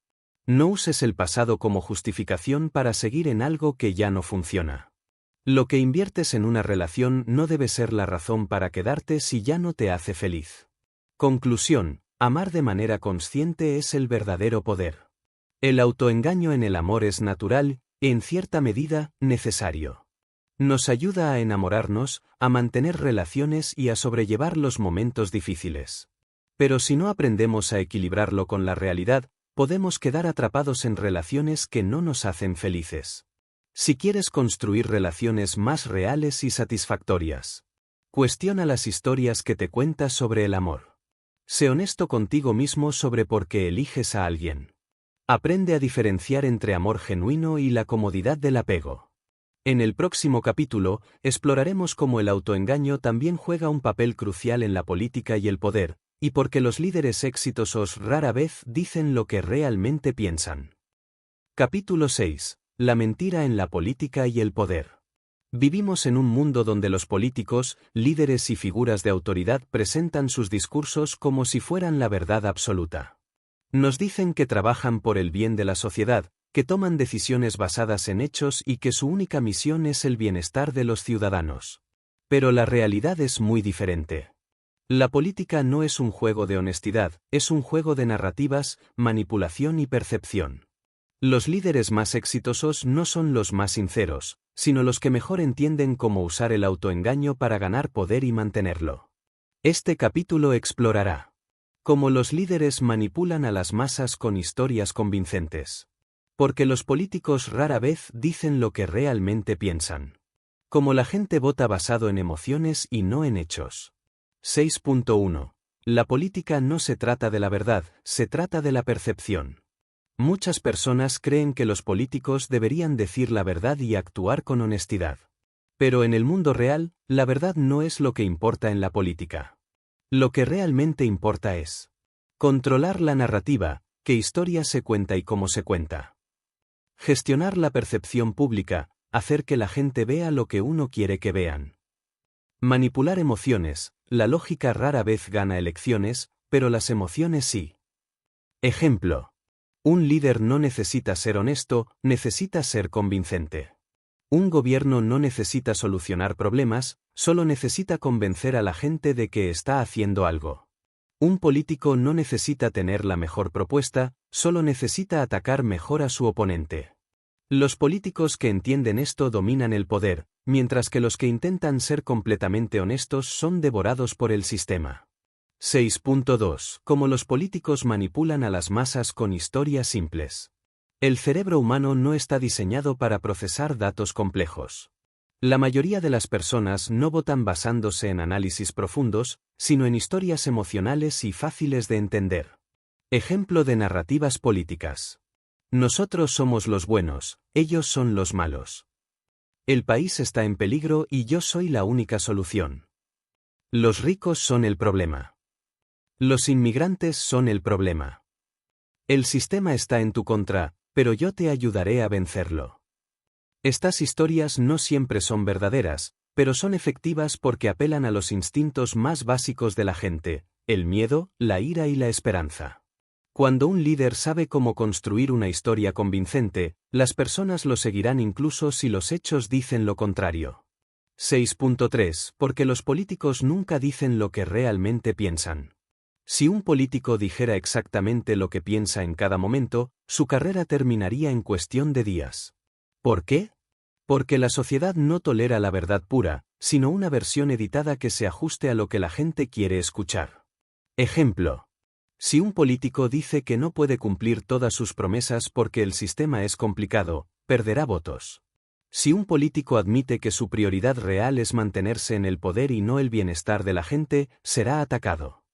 No uses el pasado como justificación para seguir en algo que ya no funciona. Lo que inviertes en una relación no debe ser la razón para quedarte si ya no te hace feliz. Conclusión: amar de manera consciente es el verdadero poder. El autoengaño en el amor es natural, y en cierta medida, necesario. Nos ayuda a enamorarnos, a mantener relaciones y a sobrellevar los momentos difíciles. Pero si no aprendemos a equilibrarlo con la realidad, podemos quedar atrapados en relaciones que no nos hacen felices. Si quieres construir relaciones más reales y satisfactorias, cuestiona las historias que te cuentas sobre el amor. Sé honesto contigo mismo sobre por qué eliges a alguien. Aprende a diferenciar entre amor genuino y la comodidad del apego. En el próximo capítulo, exploraremos cómo el autoengaño también juega un papel crucial en la política y el poder, y por qué los líderes exitosos rara vez dicen lo que realmente piensan. Capítulo 6. La mentira en la política y el poder. Vivimos en un mundo donde los políticos, líderes y figuras de autoridad presentan sus discursos como si fueran la verdad absoluta. Nos dicen que trabajan por el bien de la sociedad, que toman decisiones basadas en hechos y que su única misión es el bienestar de los ciudadanos. Pero la realidad es muy diferente. La política no es un juego de honestidad, es un juego de narrativas, manipulación y percepción. Los líderes más exitosos no son los más sinceros, sino los que mejor entienden cómo usar el autoengaño para ganar poder y mantenerlo. Este capítulo explorará cómo los líderes manipulan a las masas con historias convincentes. Porque los políticos rara vez dicen lo que realmente piensan. Cómo la gente vota basado en emociones y no en hechos. 6.1. La política no se trata de la verdad, se trata de la percepción. Muchas personas creen que los políticos deberían decir la verdad y actuar con honestidad. Pero en el mundo real, la verdad no es lo que importa en la política. Lo que realmente importa es controlar la narrativa, qué historia se cuenta y cómo se cuenta. Gestionar la percepción pública, hacer que la gente vea lo que uno quiere que vean. Manipular emociones, la lógica rara vez gana elecciones, pero las emociones sí. Ejemplo. Un líder no necesita ser honesto, necesita ser convincente. Un gobierno no necesita solucionar problemas, solo necesita convencer a la gente de que está haciendo algo. Un político no necesita tener la mejor propuesta, solo necesita atacar mejor a su oponente. Los políticos que entienden esto dominan el poder, mientras que los que intentan ser completamente honestos son devorados por el sistema. 6.2. Cómo los políticos manipulan a las masas con historias simples. El cerebro humano no está diseñado para procesar datos complejos. La mayoría de las personas no votan basándose en análisis profundos, sino en historias emocionales y fáciles de entender. Ejemplo de narrativas políticas. Nosotros somos los buenos, ellos son los malos. El país está en peligro y yo soy la única solución. Los ricos son el problema. Los inmigrantes son el problema. El sistema está en tu contra, pero yo te ayudaré a vencerlo. Estas historias no siempre son verdaderas, pero son efectivas porque apelan a los instintos más básicos de la gente, el miedo, la ira y la esperanza. Cuando un líder sabe cómo construir una historia convincente, las personas lo seguirán incluso si los hechos dicen lo contrario. 6.3. Porque los políticos nunca dicen lo que realmente piensan. Si un político dijera exactamente lo que piensa en cada momento, su carrera terminaría en cuestión de días. ¿Por qué? Porque la sociedad no tolera la verdad pura, sino una versión editada que se ajuste a lo que la gente quiere escuchar. Ejemplo. Si un político dice que no puede cumplir todas sus promesas porque el sistema es complicado, perderá votos. Si un político admite que su prioridad real es mantenerse en el poder y no el bienestar de la gente, será atacado.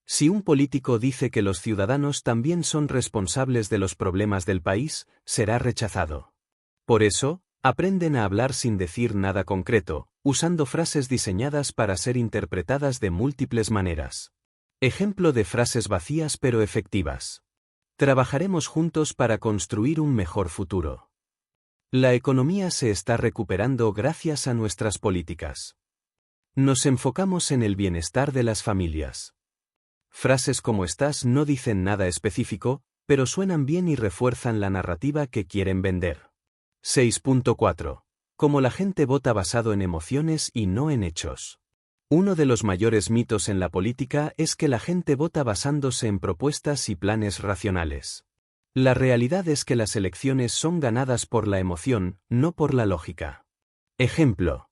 Si un político dice que los ciudadanos también son responsables de los problemas del país, será rechazado. Por eso, aprenden a hablar sin decir nada concreto, usando frases diseñadas para ser interpretadas de múltiples maneras. Ejemplo de frases vacías pero efectivas. Trabajaremos juntos para construir un mejor futuro. La economía se está recuperando gracias a nuestras políticas. Nos enfocamos en el bienestar de las familias. Frases como estas no dicen nada específico, pero suenan bien y refuerzan la narrativa que quieren vender. 6.4. Cómo la gente vota basado en emociones y no en hechos. Uno de los mayores mitos en la política es que la gente vota basándose en propuestas y planes racionales. La realidad es que las elecciones son ganadas por la emoción, no por la lógica. Ejemplo.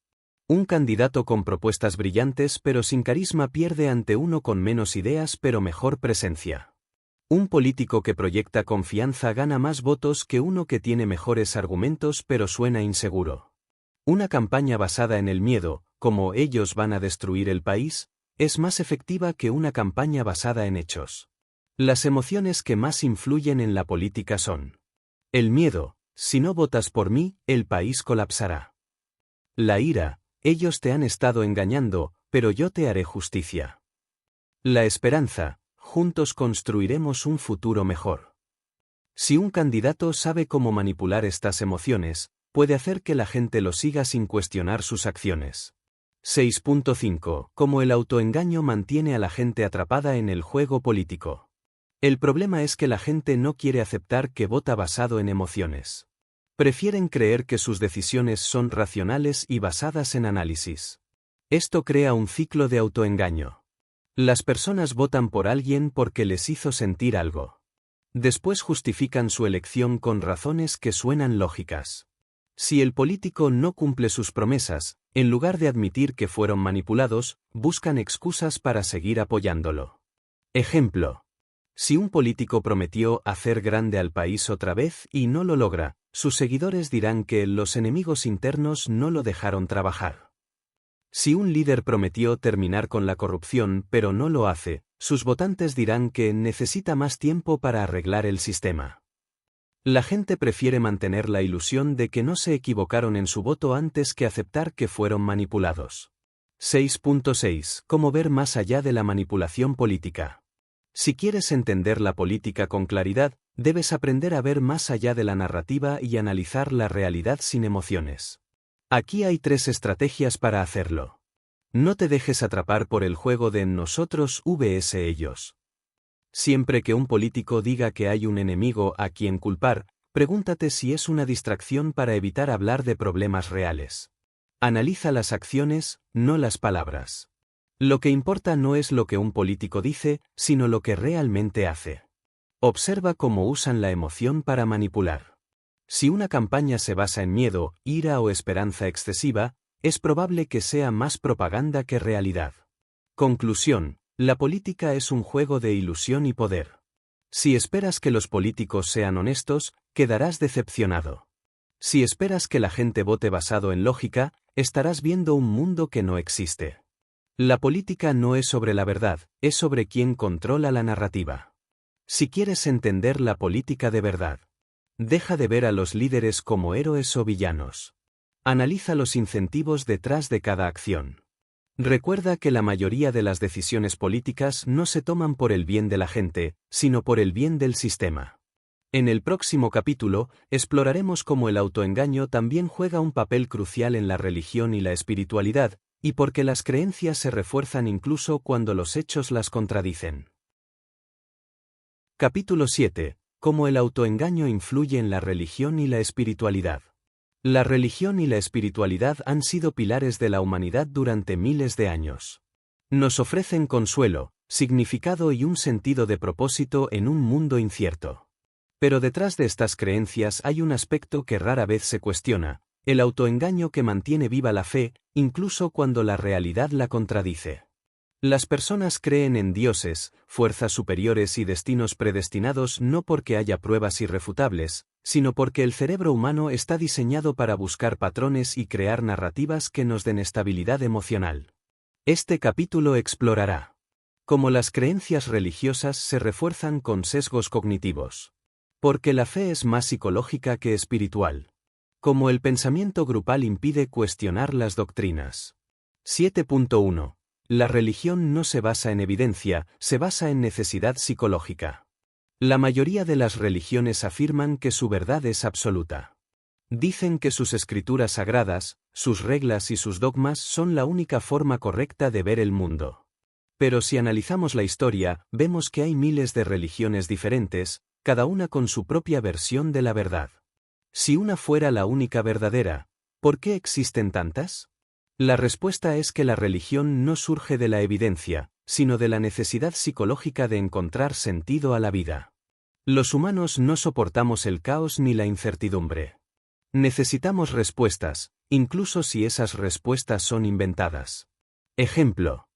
Un candidato con propuestas brillantes pero sin carisma pierde ante uno con menos ideas pero mejor presencia. Un político que proyecta confianza gana más votos que uno que tiene mejores argumentos pero suena inseguro. Una campaña basada en el miedo, como ellos van a destruir el país, es más efectiva que una campaña basada en hechos. Las emociones que más influyen en la política son: el miedo, si no votas por mí, el país colapsará. La ira, ellos te han estado engañando, pero yo te haré justicia. La esperanza, juntos construiremos un futuro mejor. Si un candidato sabe cómo manipular estas emociones, puede hacer que la gente lo siga sin cuestionar sus acciones. 6.5. Cómo el autoengaño mantiene a la gente atrapada en el juego político. El problema es que la gente no quiere aceptar que vota basado en emociones. Prefieren creer que sus decisiones son racionales y basadas en análisis. Esto crea un ciclo de autoengaño. Las personas votan por alguien porque les hizo sentir algo. Después justifican su elección con razones que suenan lógicas. Si el político no cumple sus promesas, en lugar de admitir que fueron manipulados, buscan excusas para seguir apoyándolo. Ejemplo. Si un político prometió hacer grande al país otra vez y no lo logra, sus seguidores dirán que los enemigos internos no lo dejaron trabajar. Si un líder prometió terminar con la corrupción pero no lo hace, sus votantes dirán que necesita más tiempo para arreglar el sistema. La gente prefiere mantener la ilusión de que no se equivocaron en su voto antes que aceptar que fueron manipulados. 6.6. Cómo ver más allá de la manipulación política. Si quieres entender la política con claridad, debes aprender a ver más allá de la narrativa y analizar la realidad sin emociones. Aquí hay 3 estrategias para hacerlo. No te dejes atrapar por el juego de nosotros vs ellos. Siempre que un político diga que hay un enemigo a quien culpar, Pregúntate si es una distracción para evitar hablar de problemas reales. Analiza las acciones, no las palabras. Lo que importa no es lo que un político dice, sino lo que realmente hace. Observa cómo usan la emoción para manipular. Si una campaña se basa en miedo, ira o esperanza excesiva, es probable que sea más propaganda que realidad. Conclusión: la política es un juego de ilusión y poder. Si esperas que los políticos sean honestos, quedarás decepcionado. Si esperas que la gente vote basado en lógica, estarás viendo un mundo que no existe. La política no es sobre la verdad, es sobre quién controla la narrativa. Si quieres entender la política de verdad, deja de ver a los líderes como héroes o villanos. Analiza los incentivos detrás de cada acción. Recuerda que la mayoría de las decisiones políticas no se toman por el bien de la gente, sino por el bien del sistema. En el próximo capítulo, exploraremos cómo el autoengaño también juega un papel crucial en la religión y la espiritualidad, y por qué las creencias se refuerzan incluso cuando los hechos las contradicen. Capítulo 7. Cómo el autoengaño influye en la religión y la espiritualidad. La religión y la espiritualidad han sido pilares de la humanidad durante miles de años. Nos ofrecen consuelo, significado y un sentido de propósito en un mundo incierto. Pero detrás de estas creencias hay un aspecto que rara vez se cuestiona: el autoengaño que mantiene viva la fe, incluso cuando la realidad la contradice. Las personas creen en dioses, fuerzas superiores y destinos predestinados no porque haya pruebas irrefutables, sino porque el cerebro humano está diseñado para buscar patrones y crear narrativas que nos den estabilidad emocional. Este capítulo explorará cómo las creencias religiosas se refuerzan con sesgos cognitivos. Porque la fe es más psicológica que espiritual. Cómo el pensamiento grupal impide cuestionar las doctrinas. 7.1. La religión no se basa en evidencia, se basa en necesidad psicológica. La mayoría de las religiones afirman que su verdad es absoluta. Dicen que sus escrituras sagradas, sus reglas y sus dogmas son la única forma correcta de ver el mundo. Pero si analizamos la historia, vemos que hay miles de religiones diferentes, cada una con su propia versión de la verdad. Si una fuera la única verdadera, ¿por qué existen tantas? La respuesta es que la religión no surge de la evidencia, sino de la necesidad psicológica de encontrar sentido a la vida. Los humanos no soportamos el caos ni la incertidumbre. Necesitamos respuestas, incluso si esas respuestas son inventadas. Ejemplo: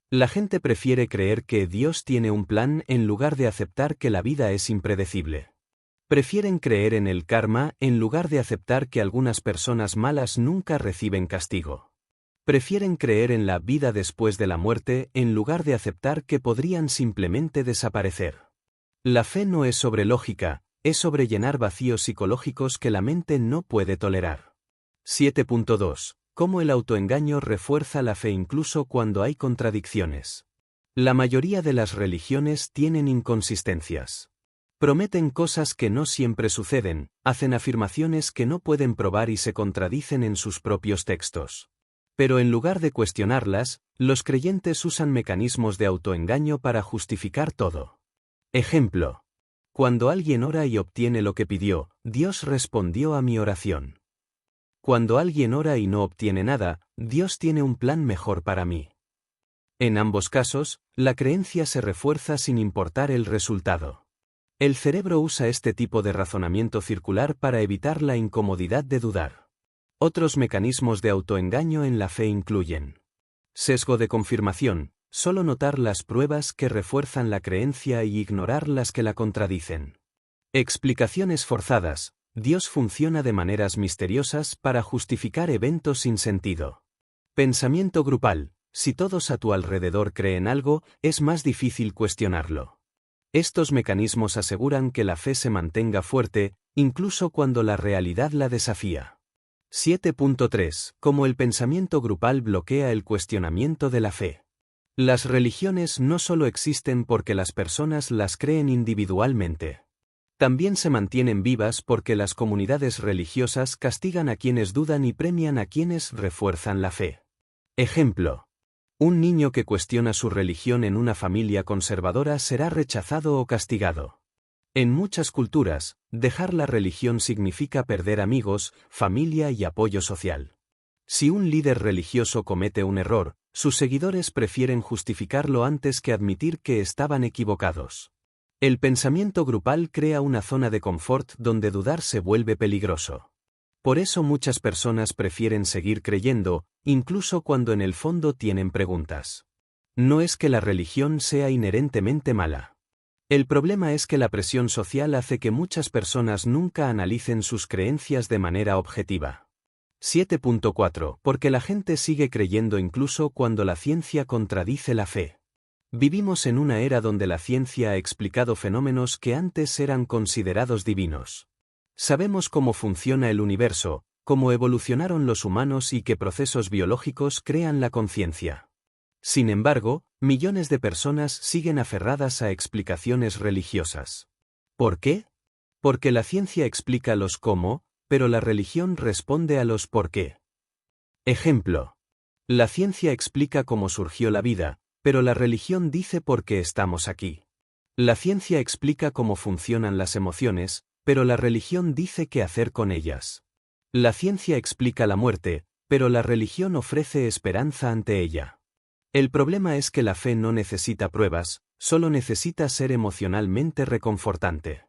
la gente prefiere creer que Dios tiene un plan en lugar de aceptar que la vida es impredecible. Prefieren creer en el karma en lugar de aceptar que algunas personas malas nunca reciben castigo. Prefieren creer en la vida después de la muerte en lugar de aceptar que podrían simplemente desaparecer. La fe no es sobre lógica, es sobre llenar vacíos psicológicos que la mente no puede tolerar. 7.2. Cómo el autoengaño refuerza la fe incluso cuando hay contradicciones. La mayoría de las religiones tienen inconsistencias. Prometen cosas que no siempre suceden, hacen afirmaciones que no pueden probar y se contradicen en sus propios textos. Pero en lugar de cuestionarlas, los creyentes usan mecanismos de autoengaño para justificar todo. Ejemplo: cuando alguien ora y obtiene lo que pidió, Dios respondió a mi oración. Cuando alguien ora y no obtiene nada, Dios tiene un plan mejor para mí. En ambos casos, la creencia se refuerza sin importar el resultado. El cerebro usa este tipo de razonamiento circular para evitar la incomodidad de dudar. Otros mecanismos de autoengaño en la fe incluyen: sesgo de confirmación, solo notar las pruebas que refuerzan la creencia y ignorar las que la contradicen. Explicaciones forzadas, Dios funciona de maneras misteriosas para justificar eventos sin sentido. Pensamiento grupal, si todos a tu alrededor creen algo, es más difícil cuestionarlo. Estos mecanismos aseguran que la fe se mantenga fuerte, incluso cuando la realidad la desafía. 7.3. Cómo el pensamiento grupal bloquea el cuestionamiento de la fe. Las religiones no solo existen porque las personas las creen individualmente. También se mantienen vivas porque las comunidades religiosas castigan a quienes dudan y premian a quienes refuerzan la fe. Ejemplo: un niño que cuestiona su religión en una familia conservadora será rechazado o castigado. En muchas culturas, dejar la religión significa perder amigos, familia y apoyo social. Si un líder religioso comete un error, sus seguidores prefieren justificarlo antes que admitir que estaban equivocados. El pensamiento grupal crea una zona de confort donde dudar se vuelve peligroso. Por eso muchas personas prefieren seguir creyendo, incluso cuando en el fondo tienen preguntas. No es que la religión sea inherentemente mala. El problema es que la presión social hace que muchas personas nunca analicen sus creencias de manera objetiva. 7.4. Porque la gente sigue creyendo incluso cuando la ciencia contradice la fe. Vivimos en una era donde la ciencia ha explicado fenómenos que antes eran considerados divinos. Sabemos cómo funciona el universo, cómo evolucionaron los humanos y qué procesos biológicos crean la conciencia. Sin embargo, millones de personas siguen aferradas a explicaciones religiosas. ¿Por qué? Porque la ciencia explica los cómo, pero la religión responde a los por qué. Ejemplo. La ciencia explica cómo surgió la vida, pero la religión dice por qué estamos aquí. La ciencia explica cómo funcionan las emociones, pero la religión dice qué hacer con ellas. La ciencia explica la muerte, pero la religión ofrece esperanza ante ella. El problema es que la fe no necesita pruebas, solo necesita ser emocionalmente reconfortante.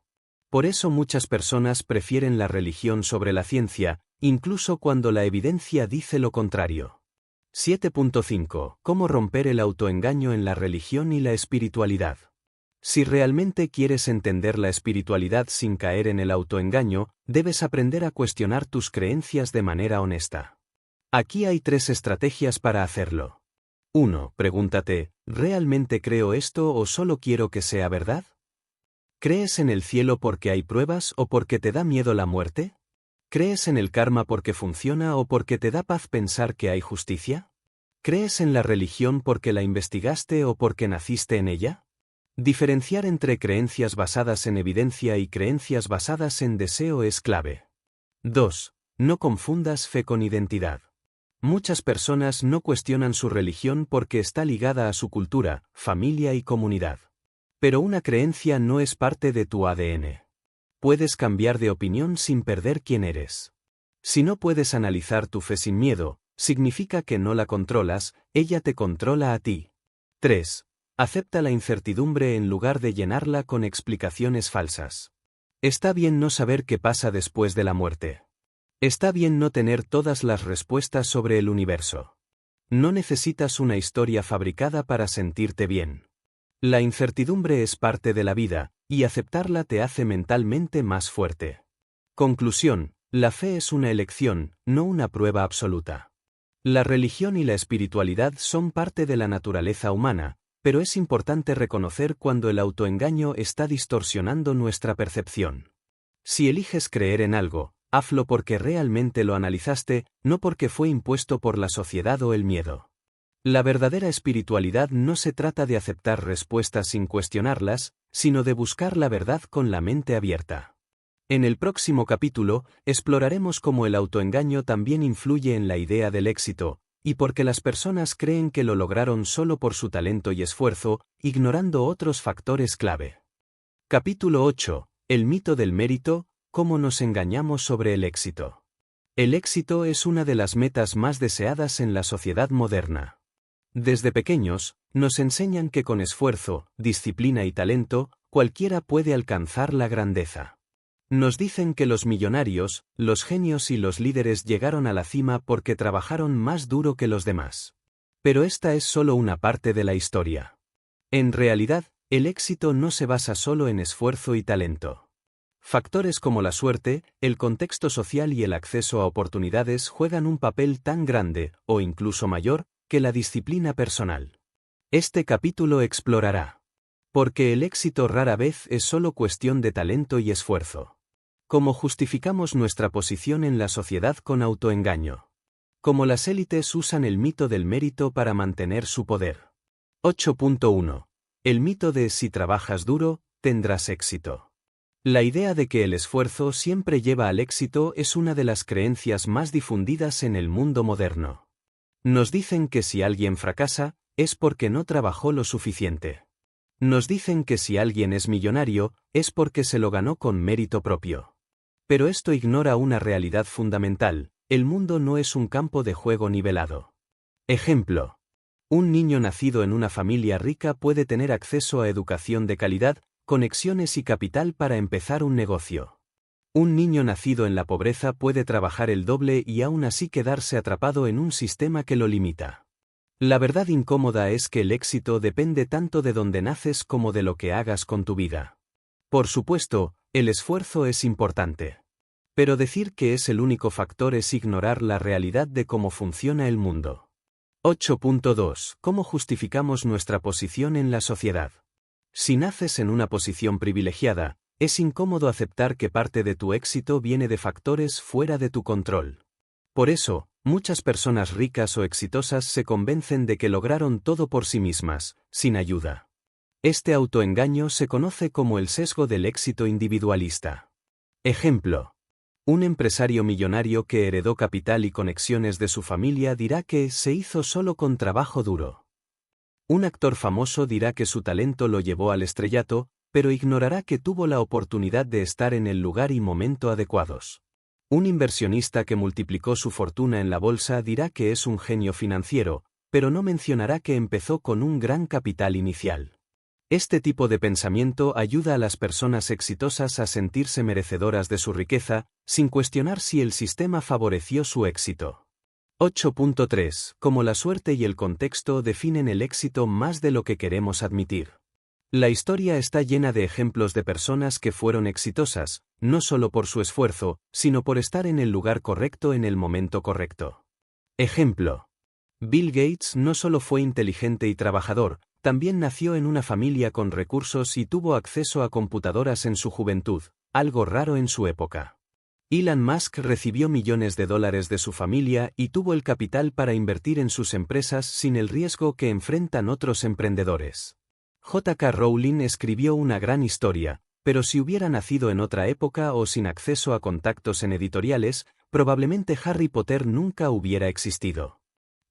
Por eso muchas personas prefieren la religión sobre la ciencia, incluso cuando la evidencia dice lo contrario. 7.5. ¿Cómo romper el autoengaño en la religión y la espiritualidad? Si realmente quieres entender la espiritualidad sin caer en el autoengaño, debes aprender a cuestionar tus creencias de manera honesta. Aquí hay 3 estrategias para hacerlo. 1. Pregúntate, ¿realmente creo esto o solo quiero que sea verdad? ¿Crees en el cielo porque hay pruebas o porque te da miedo la muerte? ¿Crees en el karma porque funciona o porque te da paz pensar que hay justicia? ¿Crees en la religión porque la investigaste o porque naciste en ella? Diferenciar entre creencias basadas en evidencia y creencias basadas en deseo es clave. 2. No confundas fe con identidad. Muchas personas no cuestionan su religión porque está ligada a su cultura, familia y comunidad. Pero una creencia no es parte de tu ADN. Puedes cambiar de opinión sin perder quién eres. Si no puedes analizar tu fe sin miedo, significa que no la controlas, ella te controla a ti. 3. Acepta la incertidumbre en lugar de llenarla con explicaciones falsas. Está bien no saber qué pasa después de la muerte. Está bien no tener todas las respuestas sobre el universo. No necesitas una historia fabricada para sentirte bien. La incertidumbre es parte de la vida, y aceptarla te hace mentalmente más fuerte. Conclusión, la fe es una elección, no una prueba absoluta. La religión y la espiritualidad son parte de la naturaleza humana, pero es importante reconocer cuando el autoengaño está distorsionando nuestra percepción. Si eliges creer en algo, hazlo porque realmente lo analizaste, no porque fue impuesto por la sociedad o el miedo. La verdadera espiritualidad no se trata de aceptar respuestas sin cuestionarlas, sino de buscar la verdad con la mente abierta. En el próximo capítulo, exploraremos cómo el autoengaño también influye en la idea del éxito, y por qué las personas creen que lo lograron solo por su talento y esfuerzo, ignorando otros factores clave. Capítulo 8. El mito del mérito. ¿Cómo nos engañamos sobre el éxito? El éxito es una de las metas más deseadas en la sociedad moderna. Desde pequeños, nos enseñan que con esfuerzo, disciplina y talento, cualquiera puede alcanzar la grandeza. Nos dicen que los millonarios, los genios y los líderes llegaron a la cima porque trabajaron más duro que los demás. Pero esta es solo una parte de la historia. En realidad, el éxito no se basa solo en esfuerzo y talento. Factores como la suerte, el contexto social y el acceso a oportunidades juegan un papel tan grande, o incluso mayor, que la disciplina personal. Este capítulo explorará por qué el éxito rara vez es solo cuestión de talento y esfuerzo. Cómo justificamos nuestra posición en la sociedad con autoengaño. Cómo las élites usan el mito del mérito para mantener su poder. 8.1. El mito de si trabajas duro, tendrás éxito. La idea de que el esfuerzo siempre lleva al éxito es una de las creencias más difundidas en el mundo moderno. Nos dicen que si alguien fracasa, es porque no trabajó lo suficiente. Nos dicen que si alguien es millonario, es porque se lo ganó con mérito propio. Pero esto ignora una realidad fundamental: el mundo no es un campo de juego nivelado. Ejemplo. Un niño nacido en una familia rica puede tener acceso a educación de calidad, conexiones y capital para empezar un negocio. Un niño nacido en la pobreza puede trabajar el doble y aún así quedarse atrapado en un sistema que lo limita. La verdad incómoda es que el éxito depende tanto de dónde naces como de lo que hagas con tu vida. Por supuesto, el esfuerzo es importante. Pero decir que es el único factor es ignorar la realidad de cómo funciona el mundo. 8.2. ¿Cómo justificamos nuestra posición en la sociedad? Si naces en una posición privilegiada, es incómodo aceptar que parte de tu éxito viene de factores fuera de tu control. Por eso, muchas personas ricas o exitosas se convencen de que lograron todo por sí mismas, sin ayuda. Este autoengaño se conoce como el sesgo del éxito individualista. Ejemplo. Un empresario millonario que heredó capital y conexiones de su familia dirá que se hizo solo con trabajo duro. Un actor famoso dirá que su talento lo llevó al estrellato, pero ignorará que tuvo la oportunidad de estar en el lugar y momento adecuados. Un inversionista que multiplicó su fortuna en la bolsa dirá que es un genio financiero, pero no mencionará que empezó con un gran capital inicial. Este tipo de pensamiento ayuda a las personas exitosas a sentirse merecedoras de su riqueza, sin cuestionar si el sistema favoreció su éxito. 8.3. Cómo la suerte y el contexto definen el éxito más de lo que queremos admitir. La historia está llena de ejemplos de personas que fueron exitosas, no solo por su esfuerzo, sino por estar en el lugar correcto en el momento correcto. Ejemplo. Bill Gates no solo fue inteligente y trabajador, también nació en una familia con recursos y tuvo acceso a computadoras en su juventud, algo raro en su época. Elon Musk recibió millones de dólares de su familia y tuvo el capital para invertir en sus empresas sin el riesgo que enfrentan otros emprendedores. J.K. Rowling escribió una gran historia, pero si hubiera nacido en otra época o sin acceso a contactos en editoriales, probablemente Harry Potter nunca hubiera existido.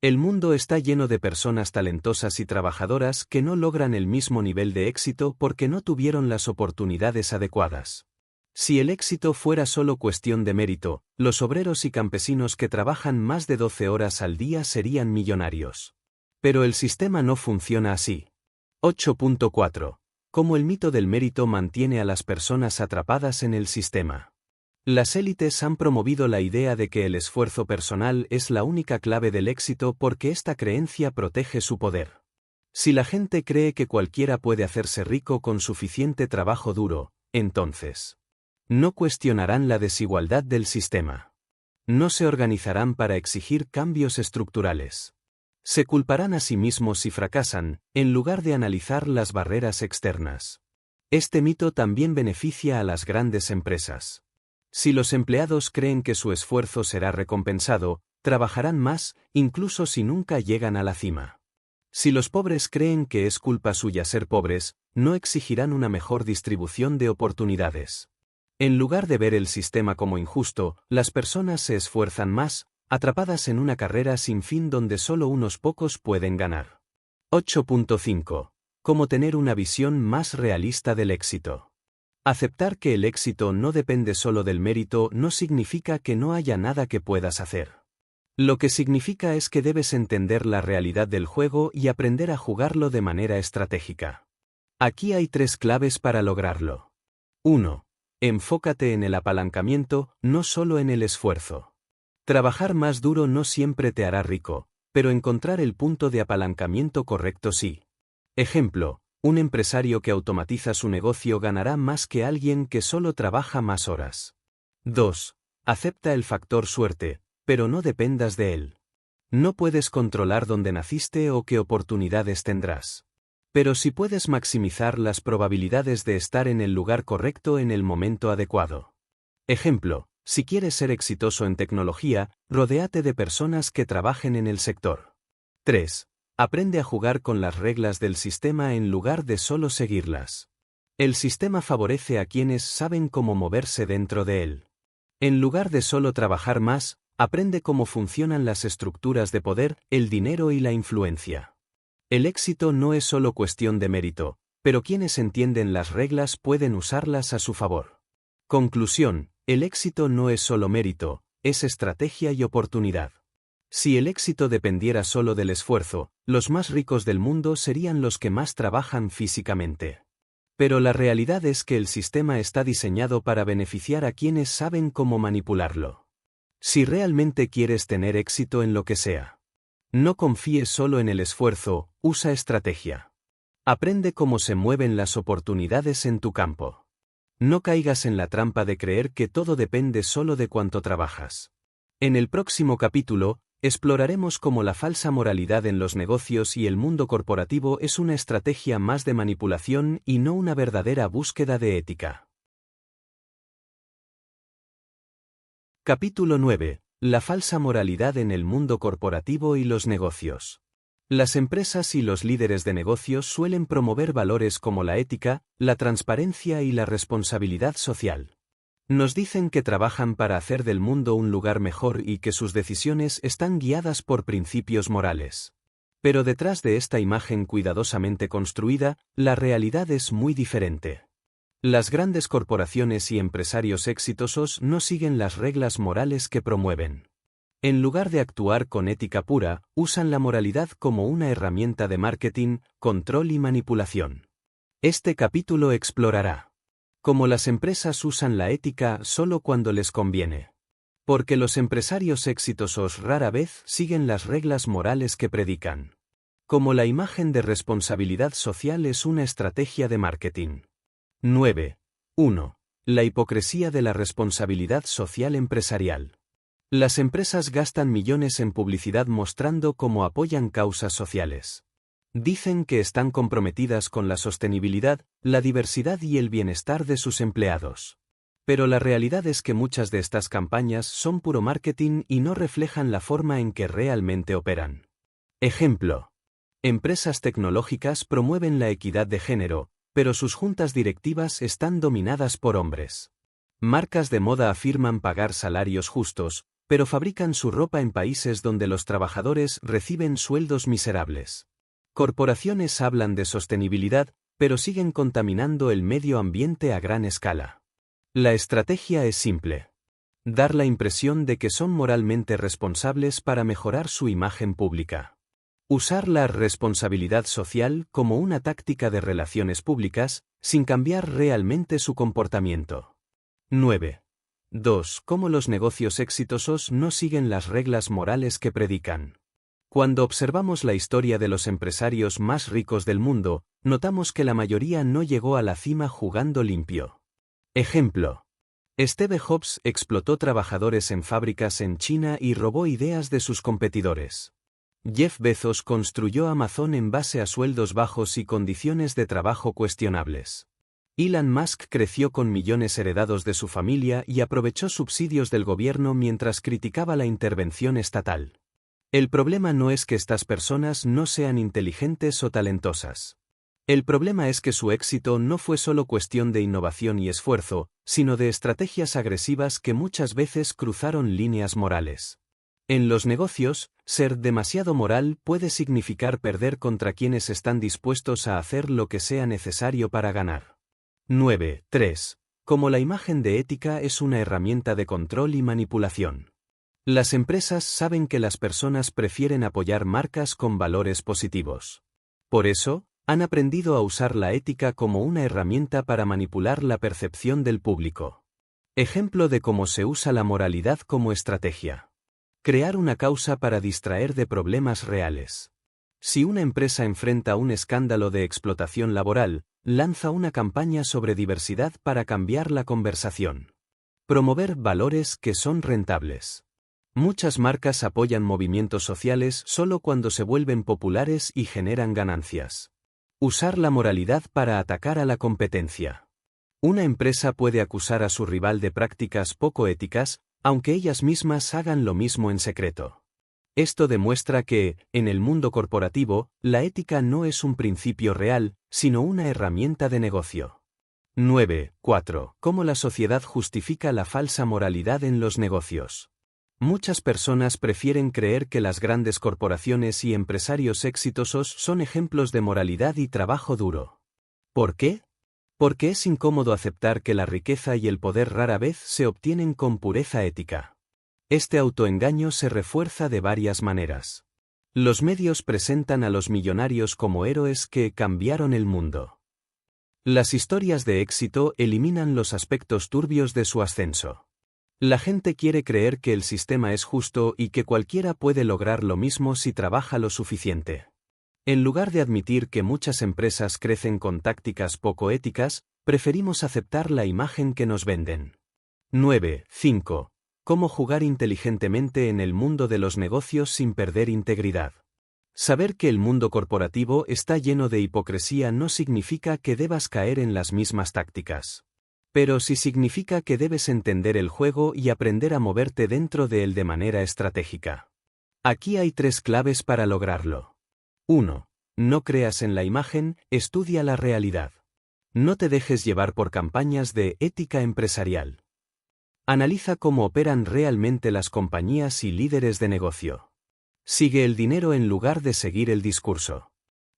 El mundo está lleno de personas talentosas y trabajadoras que no logran el mismo nivel de éxito porque no tuvieron las oportunidades adecuadas. Si el éxito fuera solo cuestión de mérito, los obreros y campesinos que trabajan más de 12 horas al día serían millonarios. Pero el sistema no funciona así. 8.4. Cómo el mito del mérito mantiene a las personas atrapadas en el sistema. Las élites han promovido la idea de que el esfuerzo personal es la única clave del éxito porque esta creencia protege su poder. Si la gente cree que cualquiera puede hacerse rico con suficiente trabajo duro, entonces no cuestionarán la desigualdad del sistema. No se organizarán para exigir cambios estructurales. Se culparán a sí mismos si fracasan, en lugar de analizar las barreras externas. Este mito también beneficia a las grandes empresas. Si los empleados creen que su esfuerzo será recompensado, trabajarán más, incluso si nunca llegan a la cima. Si los pobres creen que es culpa suya ser pobres, no exigirán una mejor distribución de oportunidades. En lugar de ver el sistema como injusto, las personas se esfuerzan más, atrapadas en una carrera sin fin donde solo unos pocos pueden ganar. 8.5. Cómo tener una visión más realista del éxito. Aceptar que el éxito no depende solo del mérito no significa que no haya nada que puedas hacer. Lo que significa es que debes entender la realidad del juego y aprender a jugarlo de manera estratégica. Aquí hay 3 claves para lograrlo. 1. Enfócate en el apalancamiento, no solo en el esfuerzo. Trabajar más duro no siempre te hará rico, pero encontrar el punto de apalancamiento correcto sí. Ejemplo, un empresario que automatiza su negocio ganará más que alguien que solo trabaja más horas. 2. Acepta el factor suerte, pero no dependas de él. No puedes controlar dónde naciste o qué oportunidades tendrás. Pero sí puedes maximizar las probabilidades de estar en el lugar correcto en el momento adecuado. Ejemplo, si quieres ser exitoso en tecnología, rodéate de personas que trabajen en el sector. 3. Aprende a jugar con las reglas del sistema en lugar de solo seguirlas. El sistema favorece a quienes saben cómo moverse dentro de él. En lugar de solo trabajar más, aprende cómo funcionan las estructuras de poder, el dinero y la influencia. El éxito no es solo cuestión de mérito, pero quienes entienden las reglas pueden usarlas a su favor. Conclusión: el éxito no es solo mérito, es estrategia y oportunidad. Si el éxito dependiera solo del esfuerzo, los más ricos del mundo serían los que más trabajan físicamente. Pero la realidad es que el sistema está diseñado para beneficiar a quienes saben cómo manipularlo. Si realmente quieres tener éxito en lo que sea, no confíes solo en el esfuerzo, usa estrategia. Aprende cómo se mueven las oportunidades en tu campo. No caigas en la trampa de creer que todo depende solo de cuánto trabajas. En el próximo capítulo, exploraremos cómo la falsa moralidad en los negocios y el mundo corporativo es una estrategia más de manipulación y no una verdadera búsqueda de ética. Capítulo 9. La falsa moralidad en el mundo corporativo y los negocios. Las empresas y los líderes de negocios suelen promover valores como la ética, la transparencia y la responsabilidad social. Nos dicen que trabajan para hacer del mundo un lugar mejor y que sus decisiones están guiadas por principios morales. Pero detrás de esta imagen cuidadosamente construida, la realidad es muy diferente. Las grandes corporaciones y empresarios exitosos no siguen las reglas morales que promueven. En lugar de actuar con ética pura, usan la moralidad como una herramienta de marketing, control y manipulación. Este capítulo explorará cómo las empresas usan la ética solo cuando les conviene. Porque los empresarios exitosos rara vez siguen las reglas morales que predican. Como la imagen de responsabilidad social es una estrategia de marketing. 9. 1. La hipocresía de la responsabilidad social empresarial. Las empresas gastan millones en publicidad mostrando cómo apoyan causas sociales. Dicen que están comprometidas con la sostenibilidad, la diversidad y el bienestar de sus empleados. Pero la realidad es que muchas de estas campañas son puro marketing y no reflejan la forma en que realmente operan. Ejemplo. Empresas tecnológicas promueven la equidad de género, pero sus juntas directivas están dominadas por hombres. Marcas de moda afirman pagar salarios justos, pero fabrican su ropa en países donde los trabajadores reciben sueldos miserables. Corporaciones hablan de sostenibilidad, pero siguen contaminando el medio ambiente a gran escala. La estrategia es simple. Dar la impresión de que son moralmente responsables para mejorar su imagen pública. Usar la responsabilidad social como una táctica de relaciones públicas, sin cambiar realmente su comportamiento. 9. 2. Cómo los negocios exitosos no siguen las reglas morales que predican. Cuando observamos la historia de los empresarios más ricos del mundo, notamos que la mayoría no llegó a la cima jugando limpio. Ejemplo. Steve Jobs explotó trabajadores en fábricas en China y robó ideas de sus competidores. Jeff Bezos construyó Amazon en base a sueldos bajos y condiciones de trabajo cuestionables. Elon Musk creció con millones heredados de su familia y aprovechó subsidios del gobierno mientras criticaba la intervención estatal. El problema no es que estas personas no sean inteligentes o talentosas. El problema es que su éxito no fue solo cuestión de innovación y esfuerzo, sino de estrategias agresivas que muchas veces cruzaron líneas morales. En los negocios, ser demasiado moral puede significar perder contra quienes están dispuestos a hacer lo que sea necesario para ganar. 9. 3. Como la imagen de ética es una herramienta de control y manipulación. Las empresas saben que las personas prefieren apoyar marcas con valores positivos. Por eso, han aprendido a usar la ética como una herramienta para manipular la percepción del público. Ejemplo de cómo se usa la moralidad como estrategia. Crear una causa para distraer de problemas reales. Si una empresa enfrenta un escándalo de explotación laboral, lanza una campaña sobre diversidad para cambiar la conversación. Promover valores que son rentables. Muchas marcas apoyan movimientos sociales solo cuando se vuelven populares y generan ganancias. Usar la moralidad para atacar a la competencia. Una empresa puede acusar a su rival de prácticas poco éticas, aunque ellas mismas hagan lo mismo en secreto. Esto demuestra que, en el mundo corporativo, la ética no es un principio real, sino una herramienta de negocio. 9. 4. Cómo la sociedad justifica la falsa moralidad en los negocios. Muchas personas prefieren creer que las grandes corporaciones y empresarios exitosos son ejemplos de moralidad y trabajo duro. ¿Por qué? Porque es incómodo aceptar que la riqueza y el poder rara vez se obtienen con pureza ética. Este autoengaño se refuerza de varias maneras. Los medios presentan a los millonarios como héroes que cambiaron el mundo. Las historias de éxito eliminan los aspectos turbios de su ascenso. La gente quiere creer que el sistema es justo y que cualquiera puede lograr lo mismo si trabaja lo suficiente. En lugar de admitir que muchas empresas crecen con tácticas poco éticas, preferimos aceptar la imagen que nos venden. 9.5. Cómo jugar inteligentemente en el mundo de los negocios sin perder integridad. Saber que el mundo corporativo está lleno de hipocresía no significa que debas caer en las mismas tácticas. Pero sí significa que debes entender el juego y aprender a moverte dentro de él de manera estratégica. Aquí hay 3 claves para lograrlo. 1. No creas en la imagen, estudia la realidad. No te dejes llevar por campañas de ética empresarial. Analiza cómo operan realmente las compañías y líderes de negocio. Sigue el dinero en lugar de seguir el discurso.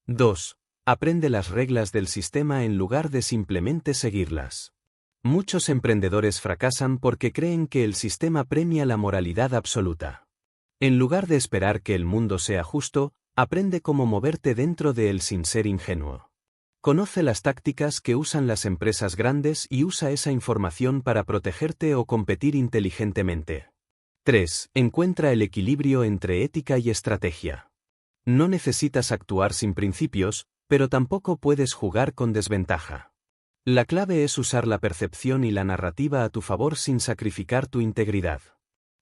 2. Aprende las reglas del sistema en lugar de simplemente seguirlas. Muchos emprendedores fracasan porque creen que el sistema premia la moralidad absoluta. En lugar de esperar que el mundo sea justo, aprende cómo moverte dentro de él sin ser ingenuo. Conoce las tácticas que usan las empresas grandes y usa esa información para protegerte o competir inteligentemente. 3. Encuentra el equilibrio entre ética y estrategia. No necesitas actuar sin principios, pero tampoco puedes jugar con desventaja. La clave es usar la percepción y la narrativa a tu favor sin sacrificar tu integridad.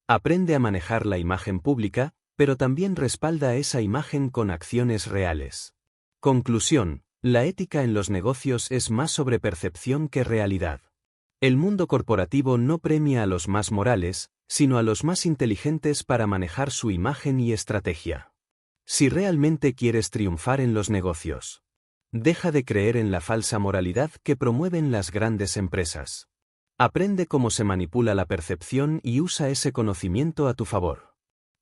Aprende a manejar la imagen pública, pero también respalda esa imagen con acciones reales. Conclusión: la ética en los negocios es más sobre percepción que realidad. El mundo corporativo no premia a los más morales, sino a los más inteligentes para manejar su imagen y estrategia. Si realmente quieres triunfar en los negocios, deja de creer en la falsa moralidad que promueven las grandes empresas. Aprende cómo se manipula la percepción y usa ese conocimiento a tu favor.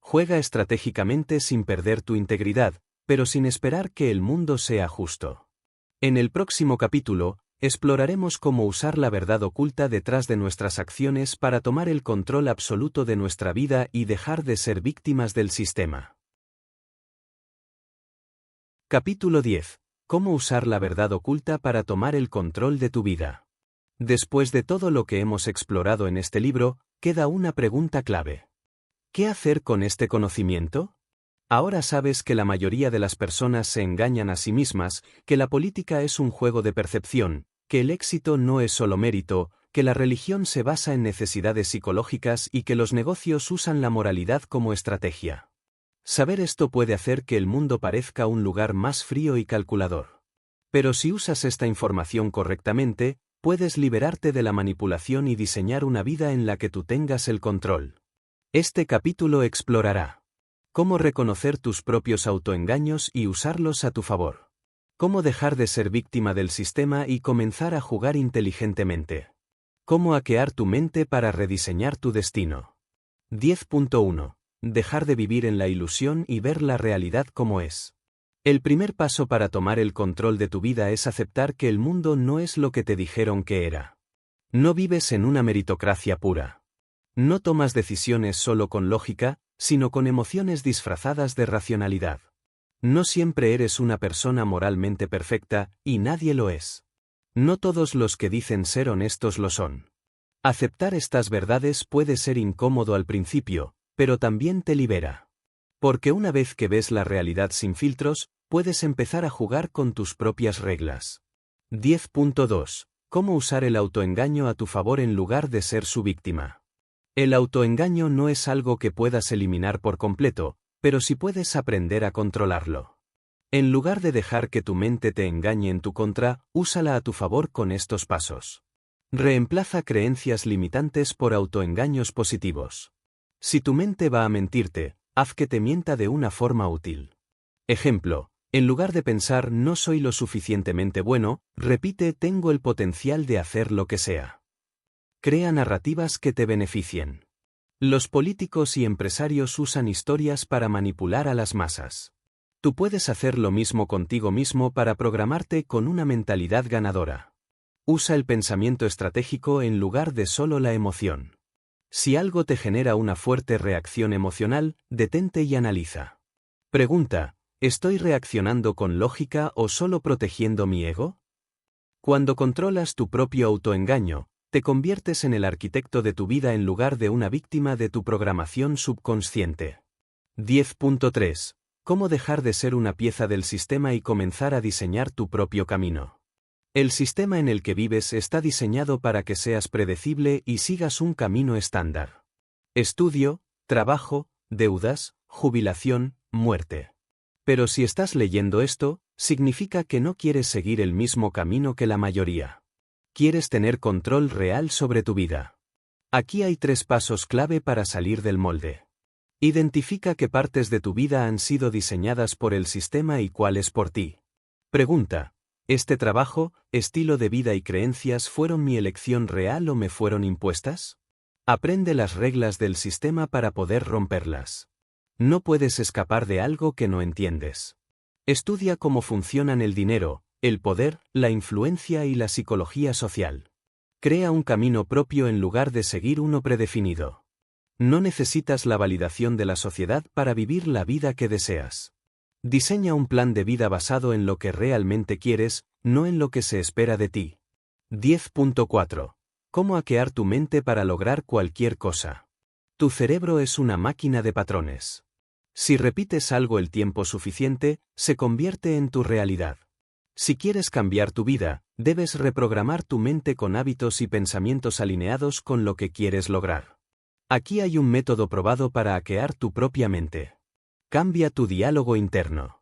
Juega estratégicamente sin perder tu integridad, pero sin esperar que el mundo sea justo. En el próximo capítulo, exploraremos cómo usar la verdad oculta detrás de nuestras acciones para tomar el control absoluto de nuestra vida y dejar de ser víctimas del sistema. Capítulo 10. Cómo usar la verdad oculta para tomar el control de tu vida. Después de todo lo que hemos explorado en este libro, queda una pregunta clave. ¿Qué hacer con este conocimiento? Ahora sabes que la mayoría de las personas se engañan a sí mismas, que la política es un juego de percepción, que el éxito no es solo mérito, que la religión se basa en necesidades psicológicas y que los negocios usan la moralidad como estrategia. Saber esto puede hacer que el mundo parezca un lugar más frío y calculador. Pero si usas esta información correctamente, puedes liberarte de la manipulación y diseñar una vida en la que tú tengas el control. Este capítulo explorará cómo reconocer tus propios autoengaños y usarlos a tu favor. Cómo dejar de ser víctima del sistema y comenzar a jugar inteligentemente. Cómo hackear tu mente para rediseñar tu destino. 10.1. Dejar de vivir en la ilusión y ver la realidad como es. El primer paso para tomar el control de tu vida es aceptar que el mundo no es lo que te dijeron que era. No vives en una meritocracia pura. No tomas decisiones solo con lógica, sino con emociones disfrazadas de racionalidad. No siempre eres una persona moralmente perfecta, y nadie lo es. No todos los que dicen ser honestos lo son. Aceptar estas verdades puede ser incómodo al principio, pero también te libera. Porque una vez que ves la realidad sin filtros, puedes empezar a jugar con tus propias reglas. 10.2. Cómo usar el autoengaño a tu favor en lugar de ser su víctima. El autoengaño no es algo que puedas eliminar por completo, pero sí puedes aprender a controlarlo. En lugar de dejar que tu mente te engañe en tu contra, úsala a tu favor con estos pasos. Reemplaza creencias limitantes por autoengaños positivos. Si tu mente va a mentirte, haz que te mienta de una forma útil. Ejemplo, en lugar de pensar no soy lo suficientemente bueno, repite tengo el potencial de hacer lo que sea. Crea narrativas que te beneficien. Los políticos y empresarios usan historias para manipular a las masas. Tú puedes hacer lo mismo contigo mismo para programarte con una mentalidad ganadora. Usa el pensamiento estratégico en lugar de solo la emoción. Si algo te genera una fuerte reacción emocional, detente y analiza. Pregunta: ¿estoy reaccionando con lógica o solo protegiendo mi ego? Cuando controlas tu propio autoengaño, te conviertes en el arquitecto de tu vida en lugar de una víctima de tu programación subconsciente. 10.3. ¿Cómo dejar de ser una pieza del sistema y comenzar a diseñar tu propio camino? El sistema en el que vives está diseñado para que seas predecible y sigas un camino estándar. Estudio, trabajo, deudas, jubilación, muerte. Pero si estás leyendo esto, significa que no quieres seguir el mismo camino que la mayoría. Quieres tener control real sobre tu vida. Aquí hay 3 pasos clave para salir del molde. Identifica qué partes de tu vida han sido diseñadas por el sistema y cuáles por ti. Pregunta: ¿este trabajo, estilo de vida y creencias fueron mi elección real o me fueron impuestas? Aprende las reglas del sistema para poder romperlas. No puedes escapar de algo que no entiendes. Estudia cómo funcionan el dinero, el poder, la influencia y la psicología social. Crea un camino propio en lugar de seguir uno predefinido. No necesitas la validación de la sociedad para vivir la vida que deseas. Diseña un plan de vida basado en lo que realmente quieres, no en lo que se espera de ti. 10.4. ¿Cómo hackear tu mente para lograr cualquier cosa? Tu cerebro es una máquina de patrones. Si repites algo el tiempo suficiente, se convierte en tu realidad. Si quieres cambiar tu vida, debes reprogramar tu mente con hábitos y pensamientos alineados con lo que quieres lograr. Aquí hay un método probado para hackear tu propia mente. Cambia tu diálogo interno.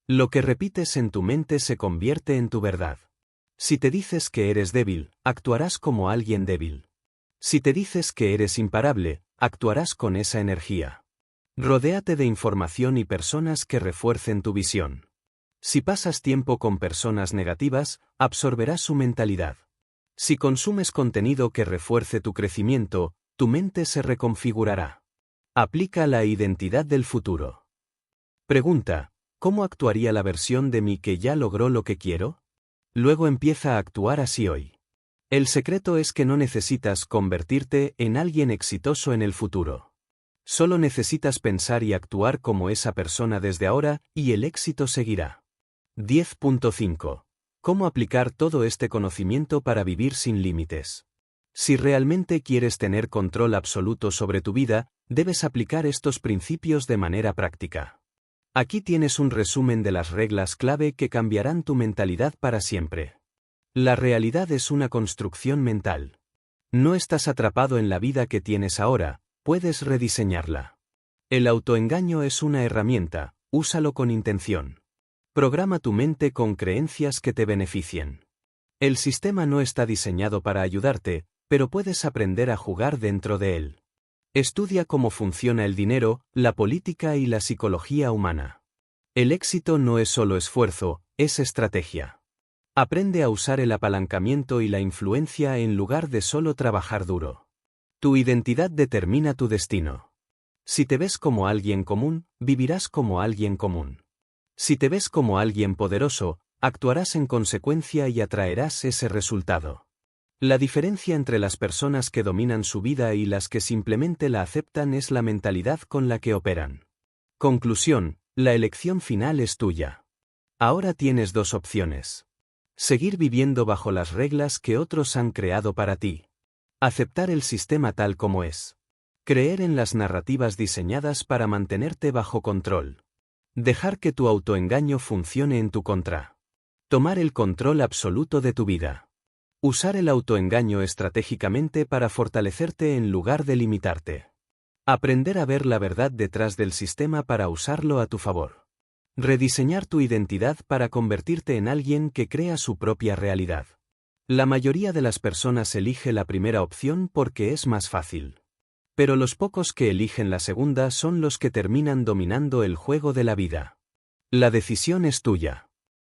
Lo que repites en tu mente se convierte en tu verdad. Si te dices que eres débil, actuarás como alguien débil. Si te dices que eres imparable, actuarás con esa energía. Rodéate de información y personas que refuercen tu visión. Si pasas tiempo con personas negativas, absorberás su mentalidad. Si consumes contenido que refuerce tu crecimiento, tu mente se reconfigurará. Aplica la identidad del futuro. Pregunta: ¿cómo actuaría la versión de mí que ya logró lo que quiero? Luego empieza a actuar así hoy. El secreto es que no necesitas convertirte en alguien exitoso en el futuro. Solo necesitas pensar y actuar como esa persona desde ahora, y el éxito seguirá. 10.5. ¿Cómo aplicar todo este conocimiento para vivir sin límites? Si realmente quieres tener control absoluto sobre tu vida, debes aplicar estos principios de manera práctica. Aquí tienes un resumen de las reglas clave que cambiarán tu mentalidad para siempre. La realidad es una construcción mental. No estás atrapado en la vida que tienes ahora, puedes rediseñarla. El autoengaño es una herramienta, úsalo con intención. Programa tu mente con creencias que te beneficien. El sistema no está diseñado para ayudarte, pero puedes aprender a jugar dentro de él. Estudia cómo funciona el dinero, la política y la psicología humana. El éxito no es solo esfuerzo, es estrategia. Aprende a usar el apalancamiento y la influencia en lugar de solo trabajar duro. Tu identidad determina tu destino. Si te ves como alguien común, vivirás como alguien común. Si te ves como alguien poderoso, actuarás en consecuencia y atraerás ese resultado. La diferencia entre las personas que dominan su vida y las que simplemente la aceptan es la mentalidad con la que operan. Conclusión: la elección final es tuya. Ahora tienes 2 opciones. Seguir viviendo bajo las reglas que otros han creado para ti. Aceptar el sistema tal como es. Creer en las narrativas diseñadas para mantenerte bajo control. Dejar que tu autoengaño funcione en tu contra. Tomar el control absoluto de tu vida. Usar el autoengaño estratégicamente para fortalecerte en lugar de limitarte. Aprender a ver la verdad detrás del sistema para usarlo a tu favor. Rediseñar tu identidad para convertirte en alguien que crea su propia realidad. La mayoría de las personas elige la primera opción porque es más fácil. Pero los pocos que eligen la segunda son los que terminan dominando el juego de la vida. La decisión es tuya.